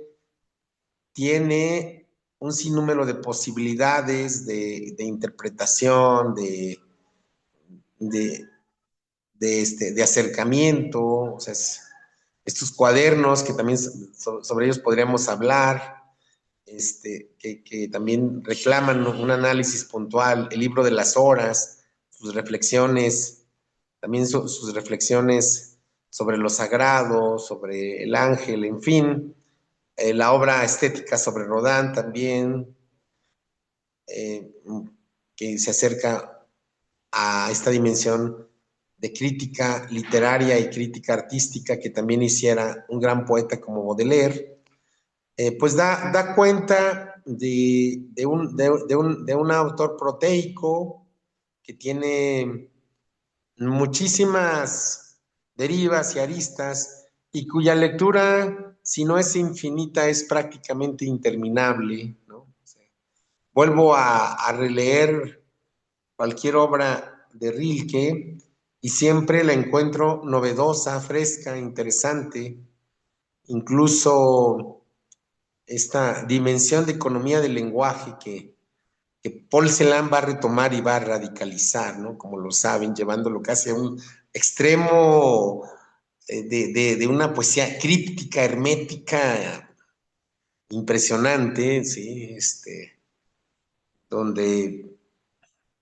tiene un sinnúmero de posibilidades de interpretación, de, de acercamiento, o sea, estos cuadernos que también sobre ellos podríamos hablar, que también reclaman un análisis puntual, el libro de las horas, sus reflexiones, también sus reflexiones sobre lo sagrado, sobre el ángel, en fin, la obra estética sobre Rodin también, eh, que se acerca a esta dimensión de crítica literaria y crítica artística que también hiciera un gran poeta como Baudelaire, pues da cuenta de un autor proteico que tiene muchísimas derivas y aristas y cuya lectura, si no es infinita, es prácticamente interminable, ¿no? O sea, vuelvo a releer cualquier obra de Rilke y siempre la encuentro novedosa, fresca, interesante, incluso esta dimensión de economía del lenguaje que Paul Celan va a retomar y va a radicalizar, ¿no? Como lo saben, llevándolo casi a un extremo de una poesía críptica, hermética, impresionante, ¿sí? Donde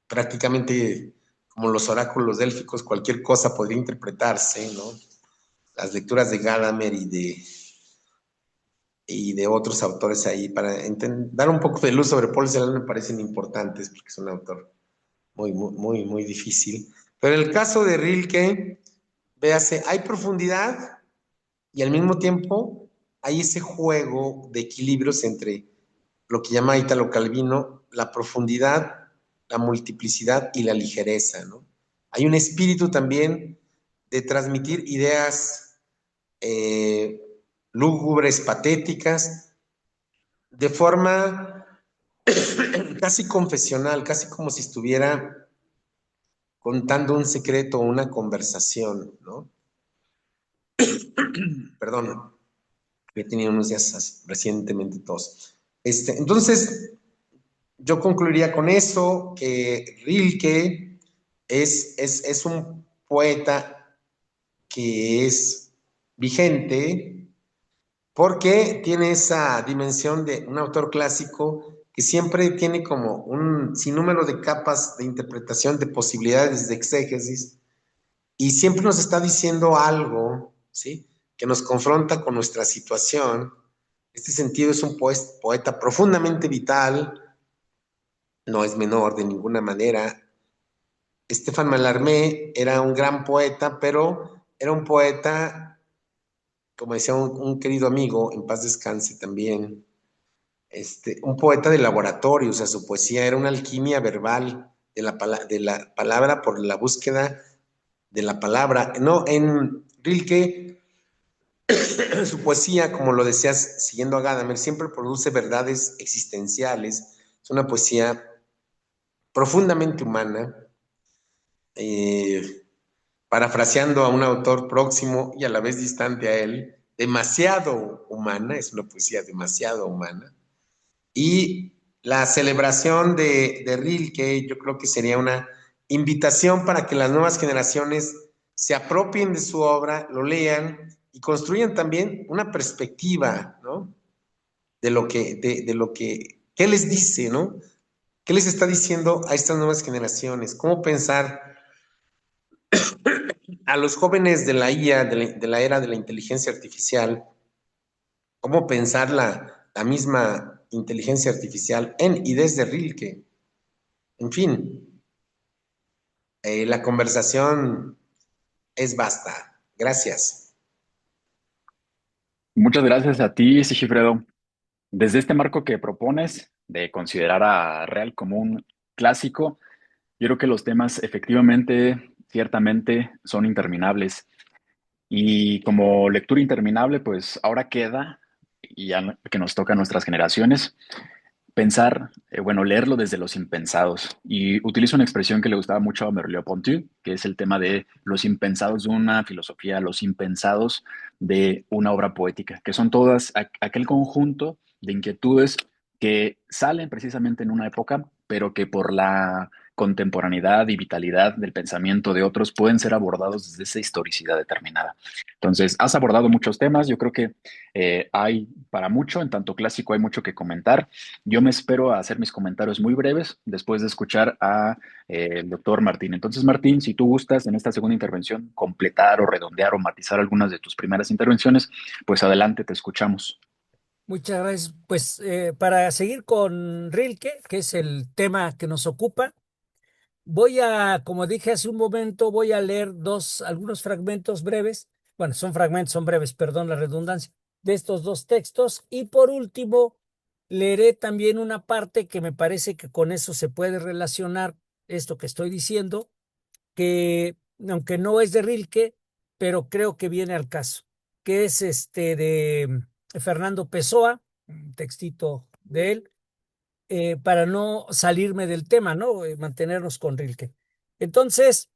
prácticamente como los oráculos délficos, cualquier cosa podría interpretarse, ¿no? Las lecturas de Gadamer y de otros autores ahí para dar un poco de luz sobre Paul Celan me parecen importantes porque es un autor muy difícil. Pero en el caso de Rilke, véase, hay profundidad y al mismo tiempo hay ese juego de equilibrios entre lo que llama Italo Calvino la profundidad, la multiplicidad y la ligereza, ¿no? Hay un espíritu también de transmitir ideas lúgubres, patéticas, de forma casi confesional, casi como si estuviera contando un secreto o una conversación, ¿no? Perdón, he tenido unos días recientemente tos. Entonces, yo concluiría con eso, que Rilke es un poeta que es vigente porque tiene esa dimensión de un autor clásico que siempre tiene como un sinnúmero de capas de interpretación, de posibilidades de exégesis, y siempre nos está diciendo algo, ¿sí? Que nos confronta con nuestra situación. Este sentido es un poeta profundamente vital, no es menor de ninguna manera. Stéphane Mallarmé era un gran poeta, pero era un poeta, como decía un querido amigo, en paz descanse también, un poeta de laboratorio, o sea, su poesía era una alquimia verbal de la palabra por la búsqueda de la palabra. No, en Rilke, su poesía, como lo decías, siguiendo a Gadamer, siempre produce verdades existenciales. Es una poesía profundamente humana, eh, parafraseando a un autor próximo y a la vez distante a él, demasiado humana, es una poesía demasiado humana. Y la celebración de Rilke, yo creo que sería una invitación para que las nuevas generaciones se apropien de su obra, lo lean y construyan también una perspectiva, ¿no? ¿Qué les dice, ¿no? ¿Qué les está diciendo a estas nuevas generaciones? ¿Cómo pensar a los jóvenes de la IA, de la era de la inteligencia artificial? ¿Cómo pensar la misma inteligencia artificial en y desde Rilke? En fin, la conversación es vasta. Gracias. Muchas gracias a ti, Sigifredo. Desde este marco que propones de considerar a Real como un clásico, yo creo que los temas efectivamente, ciertamente, son interminables. Y como lectura interminable, pues ahora queda y ya que nos toca a nuestras generaciones, pensar, bueno, leerlo desde los impensados. Y utilizo una expresión que le gustaba mucho a Merleau-Ponty, que es el tema de los impensados de una filosofía, los impensados de una obra poética, que son todas aquel conjunto de inquietudes que salen precisamente en una época, pero que por la contemporaneidad y vitalidad del pensamiento de otros pueden ser abordados desde esa historicidad determinada. Entonces, has abordado muchos temas, yo creo que hay para mucho, en tanto clásico hay mucho que comentar. Yo me espero a hacer mis comentarios muy breves después de escuchar a el doctor Martín. Entonces, Martín, si tú gustas en esta segunda intervención completar o redondear o matizar algunas de tus primeras intervenciones, pues adelante, te escuchamos. Muchas gracias. Pues para seguir con Rilke, que es el tema que nos ocupa, voy a, como dije hace un momento, voy a leer algunos fragmentos breves. Bueno, son fragmentos, son breves, perdón la redundancia, de estos dos textos. Y por último, leeré también una parte que me parece que con eso se puede relacionar esto que estoy diciendo, que aunque no es de Rilke, pero creo que viene al caso, que es este de Fernando Pessoa, un textito de él, para no salirme del tema, ¿no? Mantenernos con Rilke. Entonces,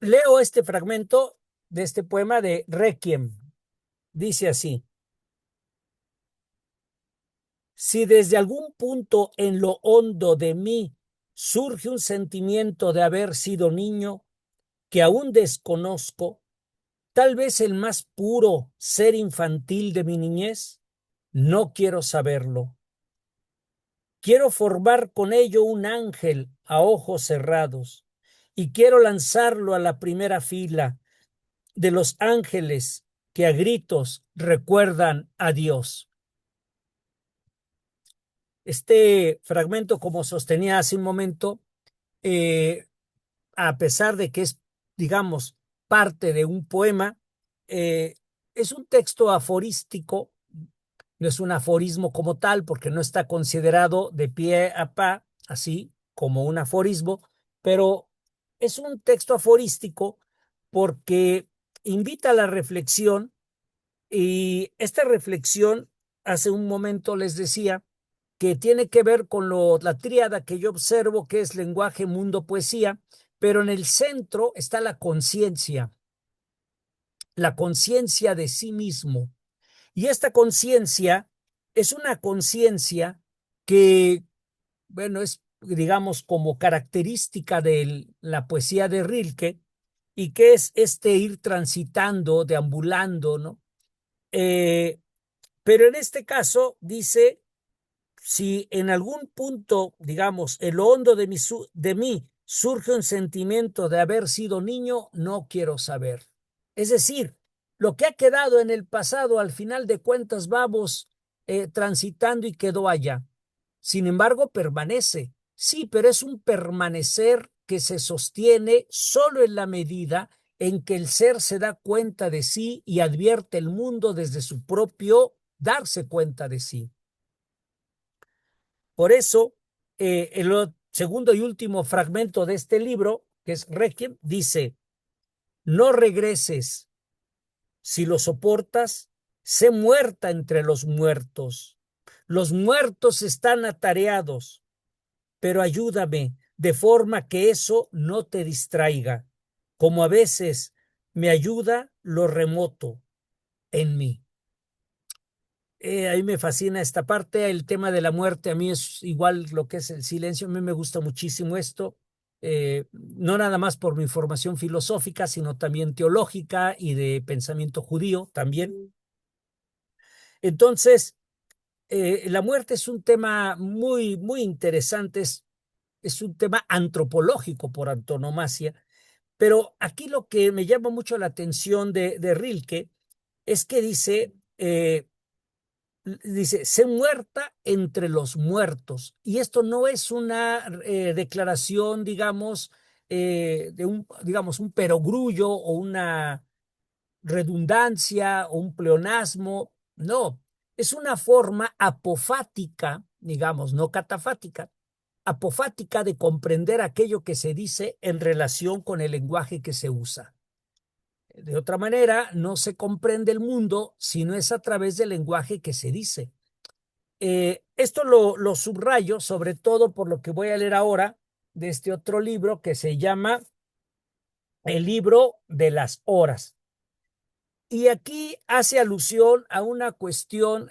leo este fragmento de este poema de Requiem. Dice así: si desde algún punto en lo hondo de mí surge un sentimiento de haber sido niño que aún desconozco, tal vez el más puro ser infantil de mi niñez, no quiero saberlo. Quiero formar con ello un ángel a ojos cerrados y quiero lanzarlo a la primera fila de los ángeles que a gritos recuerdan a Dios. Este fragmento, como sostenía hace un momento, eh, a pesar de que es, digamos, parte de un poema, eh, es un texto aforístico. No es un aforismo como tal, porque no está considerado de pie a pa, así como un aforismo, pero es un texto aforístico porque invita a la reflexión, y esta reflexión, hace un momento les decía, que tiene que ver con la tríada que yo observo, que es lenguaje, mundo, poesía, pero en el centro está la conciencia de sí mismo. Y esta conciencia es una conciencia que, bueno, es, digamos, como característica de la poesía de Rilke, y que es este ir transitando, deambulando, ¿no? Eh, pero en este caso dice, si en algún punto, digamos, en lo hondo de mí surge un sentimiento de haber sido niño, no quiero saber. Es decir, lo que ha quedado en el pasado, al final de cuentas, vamos transitando y quedó allá. Sin embargo, permanece. Sí, pero es un permanecer que se sostiene solo en la medida en que el ser se da cuenta de sí y advierte el mundo desde su propio darse cuenta de sí. Por eso, el segundo y último fragmento de este libro, que es Requiem, dice: no regreses, si lo soportas, sé muerta entre los muertos. Los muertos están atareados, pero ayúdame de forma que eso no te distraiga, como a veces me ayuda lo remoto en mí. A mí me fascina esta parte, el tema de la muerte, a mí es igual lo que es el silencio, a mí me gusta muchísimo esto, no nada más por mi formación filosófica, sino también teológica y de pensamiento judío también. Entonces, la muerte es un tema muy, muy interesante, es un tema antropológico por antonomasia, pero aquí lo que me llama mucho la atención de Rilke es que dice, sé muerta entre los muertos. Y esto no es una declaración, digamos, digamos, un perogrullo o una redundancia o un pleonasmo. No, es una forma apofática, digamos, no catafática, apofática de comprender aquello que se dice en relación con el lenguaje que se usa. De otra manera, no se comprende el mundo si no es a través del lenguaje que se dice. Esto lo subrayo, sobre todo por lo que voy a leer ahora de este otro libro que se llama El libro de las horas. Y aquí hace alusión a una cuestión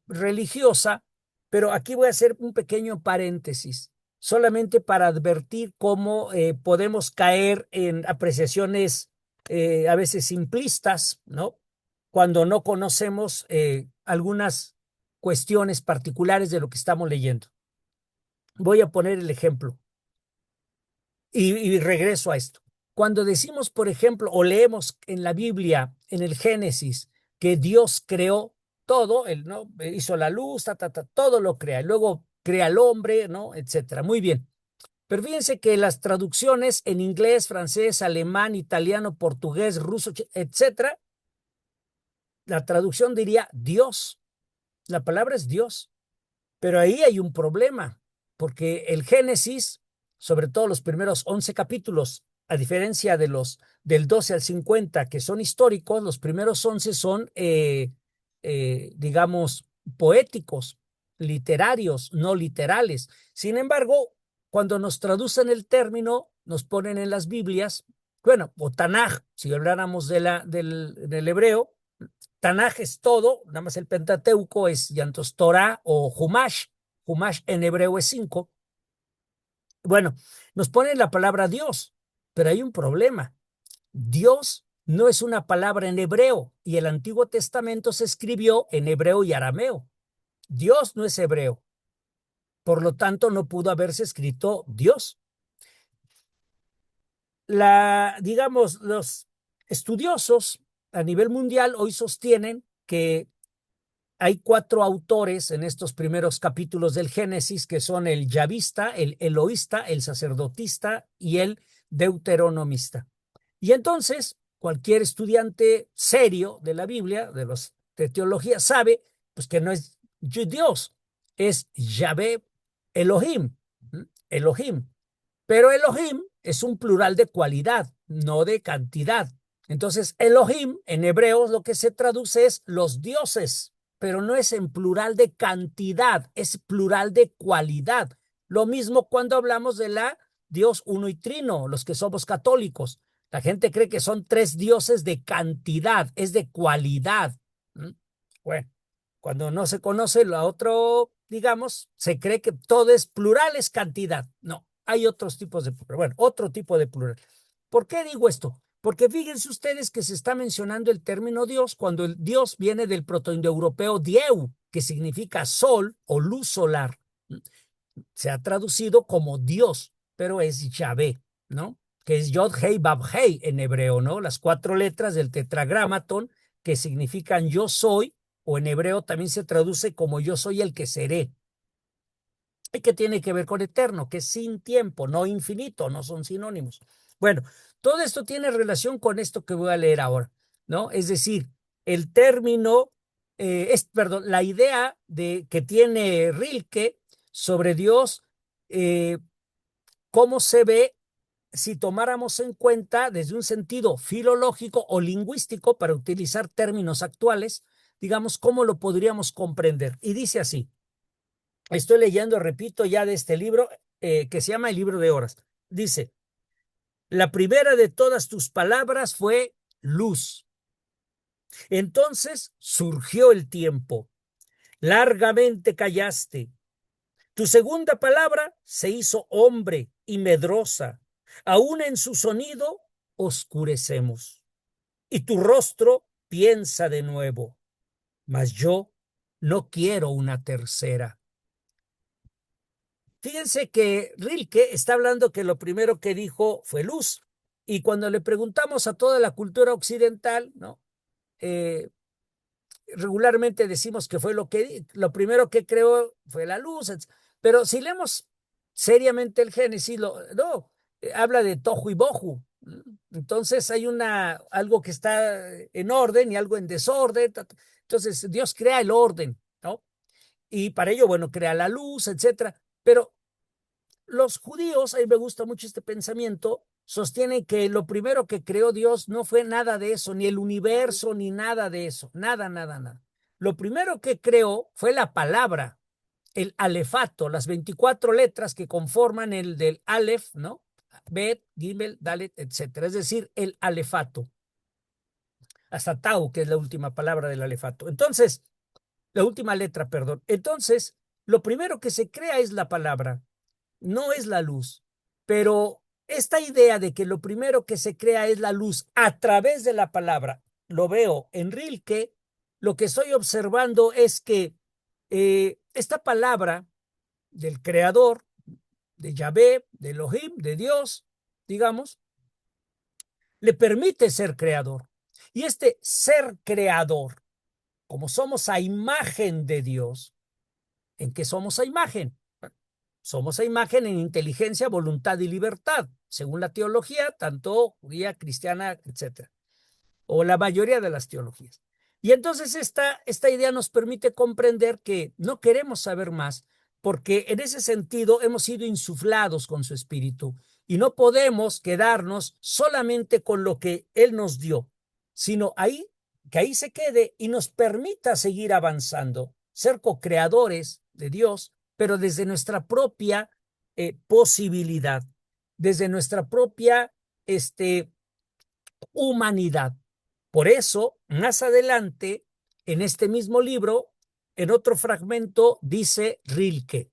religiosa, pero aquí voy a hacer un pequeño paréntesis, solamente para advertir cómo podemos caer en apreciaciones a veces simplistas, ¿no? Cuando no conocemos algunas cuestiones particulares de lo que estamos leyendo. Voy a poner el ejemplo y regreso a esto. Cuando decimos, por ejemplo, o leemos en la Biblia, en el Génesis, que Dios creó todo, él, ¿no? Hizo la luz, todo lo crea, y luego crea al hombre, ¿no? Etcétera. Muy bien. Pero fíjense que las traducciones en inglés, francés, alemán, italiano, portugués, ruso, etcétera, la traducción diría Dios. La palabra es Dios. Pero ahí hay un problema, porque el Génesis, sobre todo los primeros 11 capítulos, a diferencia de los del 12 al 50, que son históricos, los primeros 11 son, digamos, poéticos, literarios, no literales. Sin embargo, cuando nos traducen el término, nos ponen en las Biblias, bueno, o Tanaj, si habláramos del hebreo, Tanaj es todo, nada más el Pentateuco es llantos Torah o Humash. Humash en hebreo es 5. Bueno, nos ponen la palabra Dios, pero hay un problema. Dios no es una palabra en hebreo y el Antiguo Testamento se escribió en hebreo y arameo. Dios no es hebreo. Por lo tanto, no pudo haberse escrito Dios. Digamos, los estudiosos a nivel mundial hoy sostienen que hay 4 autores en estos primeros capítulos del Génesis, que son el yavista, el eloísta, el sacerdotista y el deuteronomista. Y entonces, cualquier estudiante serio de la Biblia, de teología, sabe pues, que no es Dios, es Yahvé Elohim, Elohim. Pero Elohim es un plural de cualidad, no de cantidad. Entonces, Elohim en hebreo lo que se traduce es los dioses, pero no es en plural de cantidad, es plural de cualidad. Lo mismo cuando hablamos de la Dios uno y trino, los que somos católicos. La gente cree que son 3 dioses de cantidad, es de cualidad. Bueno, cuando no se conoce lo otro, digamos, se cree que todo es plural, es cantidad. No, hay otros tipos de plural. Bueno, otro tipo de plural. ¿Por qué digo esto? Porque fíjense ustedes que se está mencionando el término Dios cuando el Dios viene del protoindoeuropeo dieu, que significa sol o luz solar. Se ha traducido como Dios, pero es Yahvé, ¿no? Que es Yod Hei Bab Hei en hebreo, ¿no? Las 4 letras del tetragramatón que significan yo soy, o en hebreo también se traduce como yo soy el que seré. ¿Y qué tiene que ver con eterno? Que es sin tiempo, no infinito, no son sinónimos. Bueno, todo esto tiene relación con esto que voy a leer ahora, ¿no? Es decir, el término, perdón, la idea que tiene Rilke sobre Dios, cómo se ve si tomáramos en cuenta desde un sentido filológico o lingüístico, para utilizar términos actuales, digamos, cómo lo podríamos comprender. Y dice así, estoy leyendo, repito, ya de este libro que se llama El Libro de Horas. Dice, la primera de todas tus palabras fue luz. Entonces surgió el tiempo. Largamente callaste. Tu segunda palabra se hizo hombre y medrosa. Aún en su sonido oscurecemos. Y tu rostro piensa de nuevo. Mas yo no quiero una tercera. Fíjense que Rilke está hablando que lo primero que dijo fue luz. Y cuando le preguntamos a toda la cultura occidental, ¿no? Regularmente decimos que fue lo primero que creó fue la luz. Pero si leemos seriamente el Génesis, no, habla de tohu y bohu. Entonces hay algo que está en orden y algo en desorden. Entonces Dios crea el orden, ¿no? Y para ello, bueno, crea la luz, etcétera. Pero los judíos, a mí me gusta mucho este pensamiento, sostienen que lo primero que creó Dios no fue nada de eso, ni el universo, ni nada de eso, nada, nada, nada. Lo primero que creó fue la palabra, el alefato, las 24 letras que conforman el del Aleph, ¿no? Bet, Gimel, Dalet, etcétera. Es decir, el alefato. Hasta Tau, que es la última palabra del alefato. Entonces, la última letra, perdón. Entonces, lo primero que se crea es la palabra, no es la luz. Pero esta idea de que lo primero que se crea es la luz a través de la palabra, lo veo en Rilke. Lo que estoy observando es que esta palabra del creador, de Yahvé, de Elohim, de Dios, digamos, le permite ser creador. Y este ser creador, como somos a imagen de Dios, ¿en qué somos a imagen? Somos a imagen en inteligencia, voluntad y libertad, según la teología, tanto judía, cristiana, etcétera, o la mayoría de las teologías. Y entonces esta idea nos permite comprender que no queremos saber más, porque en ese sentido hemos sido insuflados con su espíritu y no podemos quedarnos solamente con lo que Él nos dio, sino que ahí se quede y nos permita seguir avanzando, ser co-creadores de Dios, pero desde nuestra propia posibilidad, desde nuestra propia humanidad. Por eso, más adelante, en este mismo libro, en otro fragmento, dice Rilke,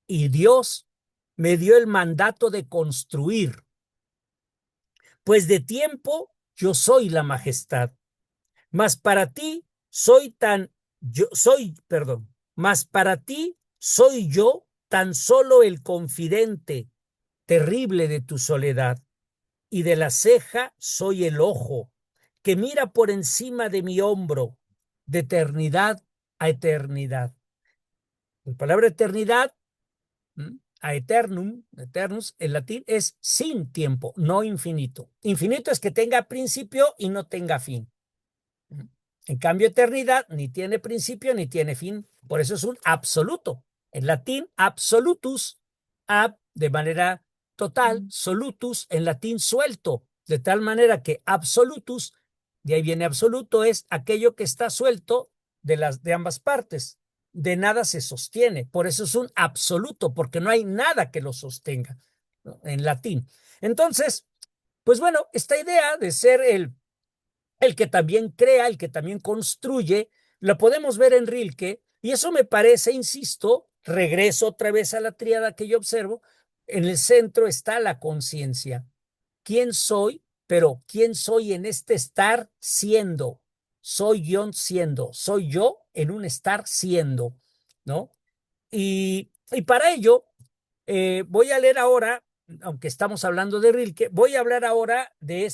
y Dios me dio el mandato de construir, pues de tiempo yo soy la majestad, mas para ti mas para ti soy yo tan solo el confidente terrible de tu soledad, y de la ceja soy el ojo que mira por encima de mi hombro, de eternidad a eternidad. La palabra eternidad, a eternum, eternus, en latín es sin tiempo, no infinito. Infinito es que tenga principio y no tenga fin. En cambio, eternidad ni tiene principio ni tiene fin, por eso es un absoluto. En latín, absolutus, ab de manera total, solutus en latín suelto, de tal manera que absolutus, de ahí viene absoluto, es aquello que está suelto de ambas partes. De nada se sostiene, por eso es un absoluto, porque no hay nada que lo sostenga, ¿no? En latín. Entonces, pues bueno, esta idea de ser el que también crea, el que también construye, lo podemos ver en Rilke, y eso me parece, insisto, regreso otra vez a la tríada que yo observo, en el centro está la conciencia. ¿Quién soy? Pero ¿quién soy en este estar siendo? Soy yo siendo, soy yo en un estar siendo, ¿no? Y para ello, voy a leer ahora, aunque estamos hablando de Rilke, voy a hablar ahora de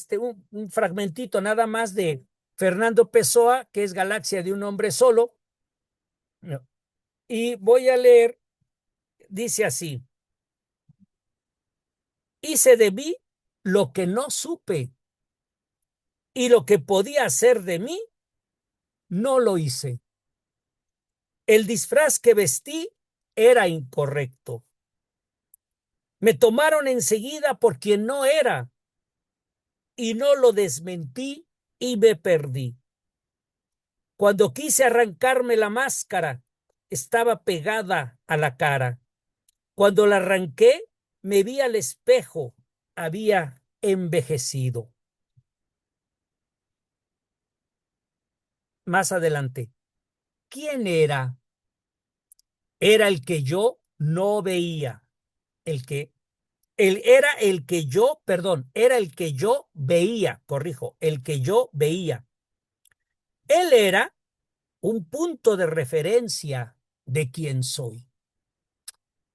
un fragmentito nada más de Fernando Pessoa, que es Galaxia de un hombre solo. No. Y voy a leer, dice así: hice de mí lo que no supe, y lo que podía hacer de mí, no lo hice. El disfraz que vestí era incorrecto. Me tomaron enseguida por quien no era, y no lo desmentí y me perdí. Cuando quise arrancarme la máscara, estaba pegada a la cara. Cuando la arranqué, me vi al espejo, había envejecido. Más adelante, ¿quién era? Era el que yo no veía. Era el que yo, perdón, era el que yo veía, corrijo, el que yo veía. Él era un punto de referencia de quién soy.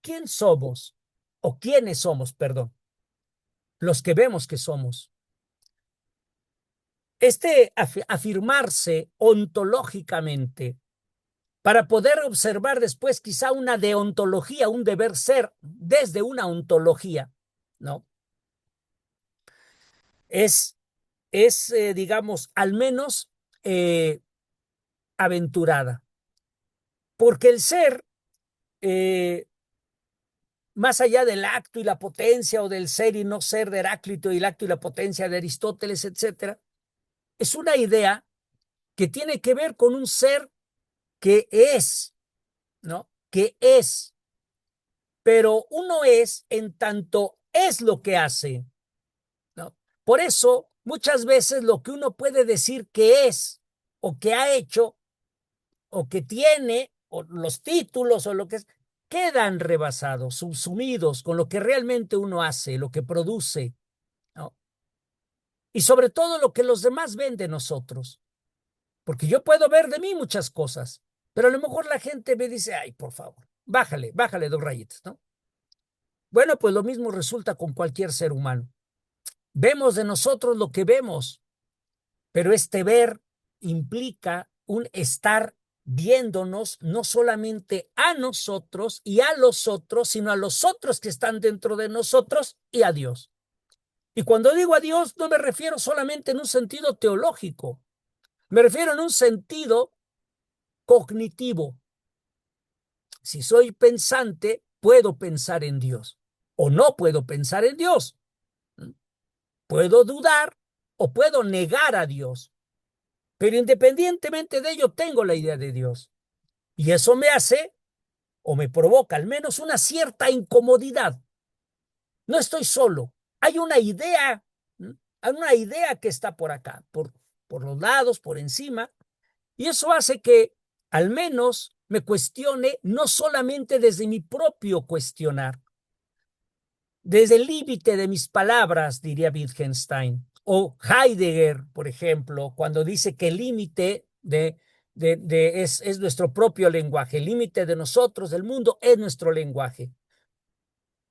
¿Quién somos? ¿O quiénes somos, perdón? Los que vemos que somos. Afirmarse ontológicamente para poder observar después quizá una deontología, un deber ser desde una ontología, ¿no? Es digamos, al menos aventurada. Porque el ser más allá del acto y la potencia o del ser y no ser de Heráclito y el acto y la potencia de Aristóteles, etcétera, es una idea que tiene que ver con un ser que es, ¿no? Que es, pero uno es en tanto es lo que hace, ¿no? Por eso, muchas veces lo que uno puede decir que es o que ha hecho o que tiene, o los títulos o lo que es, quedan rebasados, subsumidos con lo que realmente uno hace, lo que produce, ¿no? Y sobre todo lo que los demás ven de nosotros. Porque yo puedo ver de mí muchas cosas, pero a lo mejor la gente me dice, ay, por favor, bájale, bájale 2 rayitas, ¿no? Bueno, pues lo mismo resulta con cualquier ser humano. Vemos de nosotros lo que vemos, pero este ver implica un estar viéndonos no solamente a nosotros y a los otros, sino a los otros que están dentro de nosotros y a Dios. Y cuando digo a Dios, no me refiero solamente en un sentido teológico, me refiero en un sentido cognitivo. Si soy pensante, puedo pensar en Dios o no puedo pensar en Dios. Puedo dudar o puedo negar a Dios, pero independientemente de ello, tengo la idea de Dios. Y eso me hace o me provoca al menos una cierta incomodidad. No estoy solo. Hay una idea, hay una idea que está por acá, por los lados, por encima, y eso hace que al menos me cuestione no solamente desde mi propio cuestionar, desde el límite de mis palabras, diría Wittgenstein, o Heidegger, por ejemplo, cuando dice que el límite es nuestro propio lenguaje, el límite de nosotros, del mundo, es nuestro lenguaje.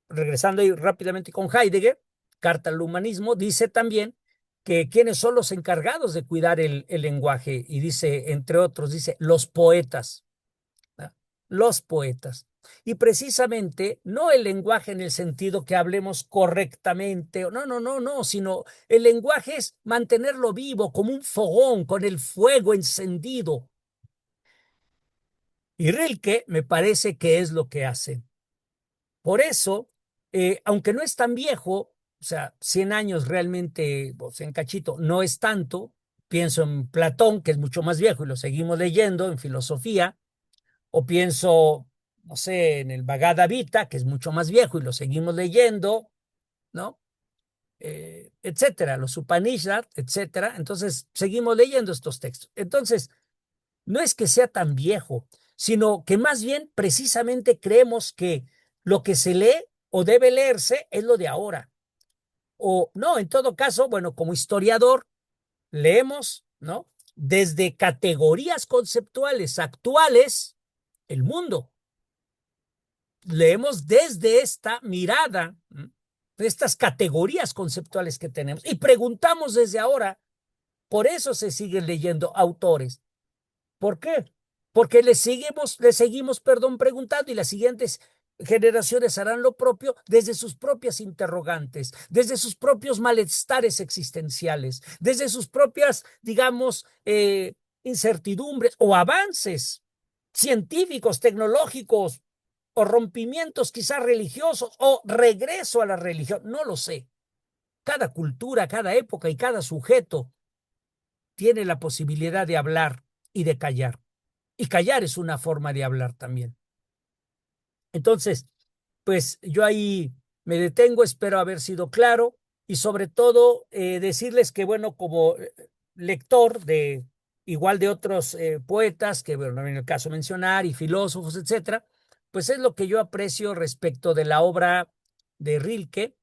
Regresando ahí rápidamente con Heidegger, Carta al Humanismo, dice también que quienes son los encargados de cuidar el lenguaje, y dice, entre otros, dice, los poetas, ¿no? Los poetas. Y precisamente no el lenguaje en el sentido que hablemos correctamente, no, sino el lenguaje es mantenerlo vivo como un fogón con el fuego encendido. Y Rilke me parece que es lo que hace. Por eso, aunque no es tan viejo, o sea, 100 años realmente, o sea, en cachito, no es tanto. Pienso en Platón, que es mucho más viejo y lo seguimos leyendo en filosofía, o pienso, no sé, en el Bhagavad Gita, que es mucho más viejo y lo seguimos leyendo, ¿no? Etcétera, los Upanishads, etcétera. Entonces, seguimos leyendo estos textos. Entonces, no es que sea tan viejo, sino que más bien precisamente creemos que lo que se lee o debe leerse es lo de ahora. O no, en todo caso, bueno, como historiador, leemos, ¿no? Desde categorías conceptuales actuales, el mundo. Leemos desde esta mirada, de estas categorías conceptuales que tenemos y preguntamos desde ahora. Por eso se siguen leyendo autores. ¿Por qué? Porque le seguimos, preguntando, y las siguientes generaciones harán lo propio desde sus propias interrogantes, desde sus propios malestares existenciales, desde sus propias, digamos, incertidumbres o avances científicos, tecnológicos, o rompimientos quizás religiosos, o regreso a la religión, no lo sé. Cada cultura, cada época y cada sujeto tiene la posibilidad de hablar y de callar. Y callar es una forma de hablar también. Entonces, pues yo ahí me detengo, espero haber sido claro y sobre todo decirles que, bueno, como lector de igual de otros poetas, que bueno, en el caso mencionar, y filósofos, etcétera, pues es lo que yo aprecio respecto de la obra de Rilke.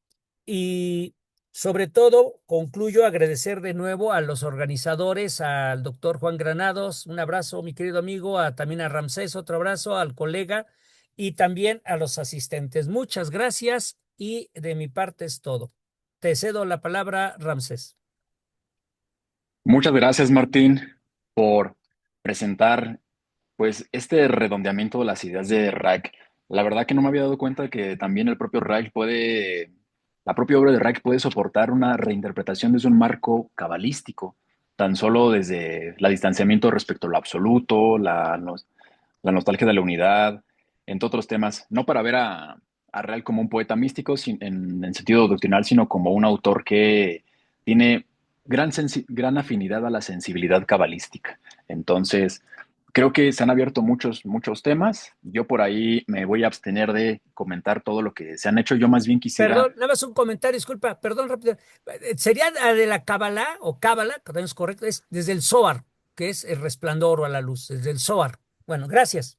Y sobre todo, concluyo agradecer de nuevo a los organizadores, al doctor Juan Granados, un abrazo, mi querido amigo, también a Ramsés, otro abrazo, al colega, y también a los asistentes. Muchas gracias y de mi parte es todo. Te cedo la palabra, Ramsés. Muchas gracias, Martín, por presentar pues este redondeamiento de las ideas de Reich. La verdad que no me había dado cuenta que también el propio Reich puede, la propia obra de Reich puede soportar una reinterpretación desde un marco cabalístico, tan solo desde el distanciamiento respecto a lo absoluto, la nostalgia de la unidad, entre otros temas, no para ver a a Real como un poeta místico en sentido doctrinal, sino como un autor que tiene gran afinidad a la sensibilidad cabalística. Entonces, creo que se han abierto muchos temas. Yo por ahí me voy a abstener de comentar todo lo que se han hecho. Yo más bien quisiera. Perdón, nada más un comentario, disculpa, perdón rápido. Sería la de la Kabbalah o Cábala, que también es correcto, es desde el Zohar, que es el resplandor o a la luz, desde el Zohar. Bueno, gracias.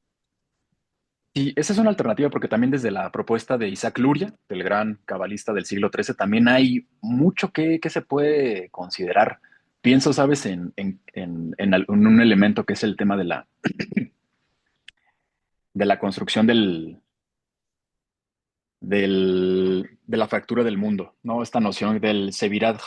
Sí, esa es una alternativa porque también desde la propuesta de Isaac Luria, del gran cabalista del siglo XIII, también hay mucho que se puede considerar. Pienso, ¿sabes?, en un elemento que es el tema de la construcción de la fractura del mundo, ¿no? Esta noción del Sevirat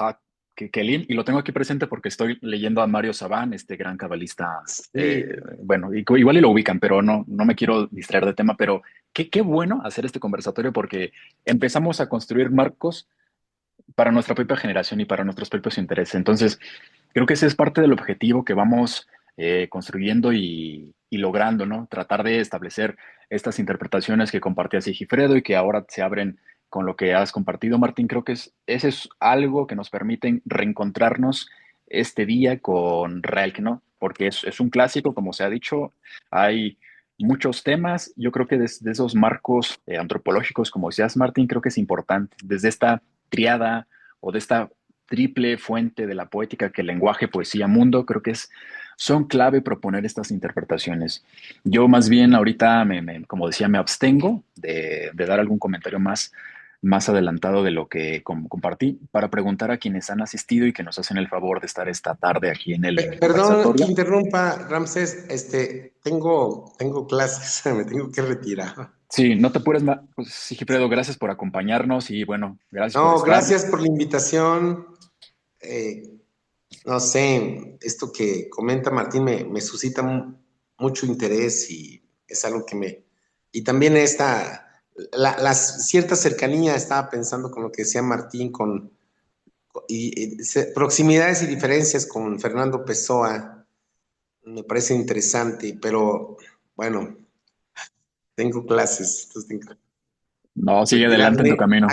Kelim, y lo tengo aquí presente porque estoy leyendo a Mario Sabán, este gran cabalista, Sí, bueno, igual y lo ubican, pero no me quiero distraer de tema, pero qué bueno hacer este conversatorio porque empezamos a construir marcos para nuestra propia generación y para nuestros propios intereses. Entonces, creo que ese es parte del objetivo que vamos construyendo y logrando, ¿no? Tratar de establecer estas interpretaciones que compartía Sigifredo y que ahora se abren con lo que has compartido, Martín. Creo que ese es algo que nos permite reencontrarnos este día con Real, ¿no? Porque es un clásico, como se ha dicho, hay muchos temas. Yo creo que desde esos marcos antropológicos, como decías, Martín, creo que es importante, desde esta triada o de esta triple fuente de la poética que el lenguaje, poesía, mundo, creo que son clave proponer estas interpretaciones. Yo más bien ahorita, como decía, me abstengo de dar algún comentario más adelantado de lo que compartí para preguntar a quienes han asistido y que nos hacen el favor de estar esta tarde aquí en el Perdón que conversatorio. interrumpa, Ramsés, tengo clases, me tengo que retirar. Sí, no te apures, pues, Sigifredo, gracias por acompañarnos y bueno, gracias por No, estar. gracias por la invitación. Eh, no sé, esto que comenta Martín me suscita mucho interés y es algo que me... Y también la cierta cercanía, estaba pensando con lo que decía Martín, proximidades y diferencias con Fernando Pessoa, me parece interesante, pero bueno, tengo clases, entonces tengo que No, sigue adelante en tu retirarme. camino.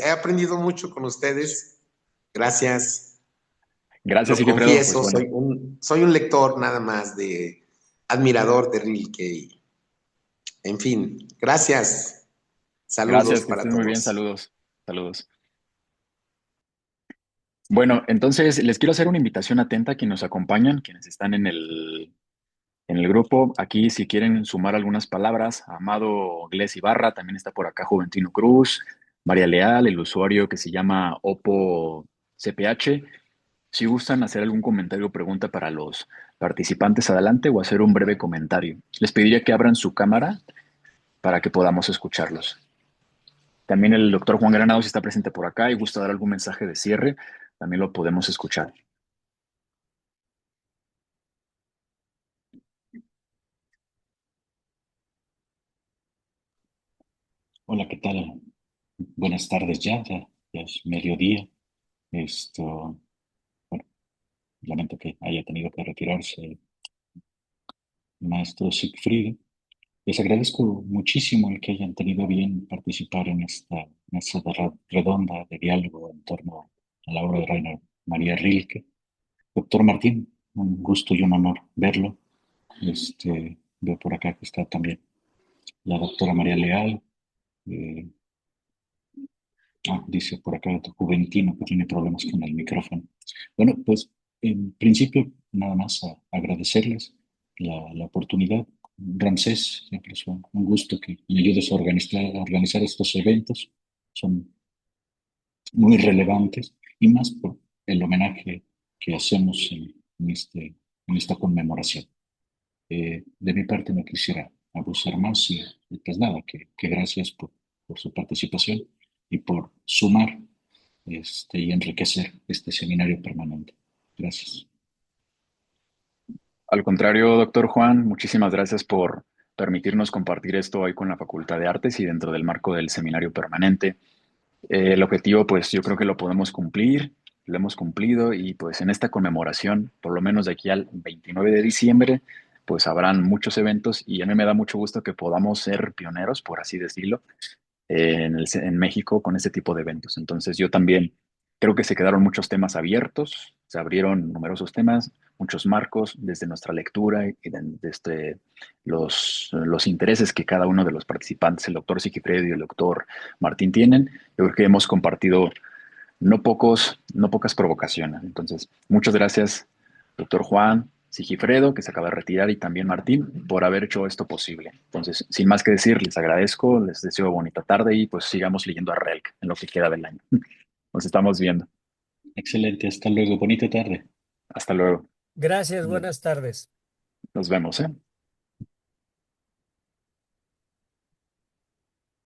He aprendido mucho con ustedes. Gracias. Gracias, Lo Sigifredo. Pues confieso, bueno, soy un lector nada más admirador de Rilke. En fin, gracias. Saludos gracias, que para estés muy bien. todos. Saludos. Saludos. Bueno, entonces les quiero hacer una invitación atenta a quienes nos acompañan, quienes están en el grupo. Aquí, si quieren sumar algunas palabras, Amado Gles Ibarra, también está por acá Juventino Cruz, María Leal, el usuario que se llama Oppo CPH. Si gustan hacer algún comentario o pregunta para los participantes, adelante, o hacer un breve comentario. Les pediría que abran su cámara para que podamos escucharlos. También el doctor Juan Granados está presente por acá y gusta dar algún mensaje de cierre, también lo podemos escuchar. Hola, ¿qué tal? Buenas tardes ya es mediodía. Esto, bueno, lamento que haya tenido que retirarse el maestro Siegfried. Les agradezco muchísimo el que hayan tenido bien participar en esta mesa redonda de diálogo en torno a la obra de Rainer María Rilke. Doctor Martín, un gusto y un honor verlo. Veo por acá que está también la doctora María Leal. eh, Dice por acá otro Juventino que tiene problemas con el micrófono. Bueno, pues en principio nada más agradecerles la oportunidad. Ramsés, siempre es un gusto que me ayudes a organizar estos eventos. Son muy relevantes y más por el homenaje que hacemos en esta conmemoración. De mi parte no quisiera abusar más y pues nada, que gracias por su participación y por sumar y enriquecer este seminario permanente. Gracias. Al contrario, doctor Juan, muchísimas gracias por permitirnos compartir esto hoy con la Facultad de Artes y dentro del marco del seminario permanente. El objetivo, pues yo creo que lo podemos cumplir, lo hemos cumplido y pues en esta conmemoración, por lo menos de aquí al 29 de diciembre, pues habrán muchos eventos y a mí me da mucho gusto que podamos ser pioneros, por así decirlo, en México con este tipo de eventos. Entonces yo también creo que se quedaron muchos temas abiertos, se abrieron numerosos temas, muchos marcos desde nuestra lectura y desde los intereses que cada uno de los participantes, el doctor Sigifredo y el doctor Martín tienen. Yo creo que hemos compartido no pocas provocaciones. Entonces, muchas gracias, doctor Juan, Sigifredo, que se acaba de retirar, y también Martín, por haber hecho esto posible. Entonces, sin más que decir, les agradezco, les deseo bonita tarde y pues sigamos leyendo a Relk en lo que queda del año. Nos estamos viendo. Excelente, hasta luego, bonita tarde. Hasta luego. Gracias, buenas tardes. Nos vemos, ¿eh?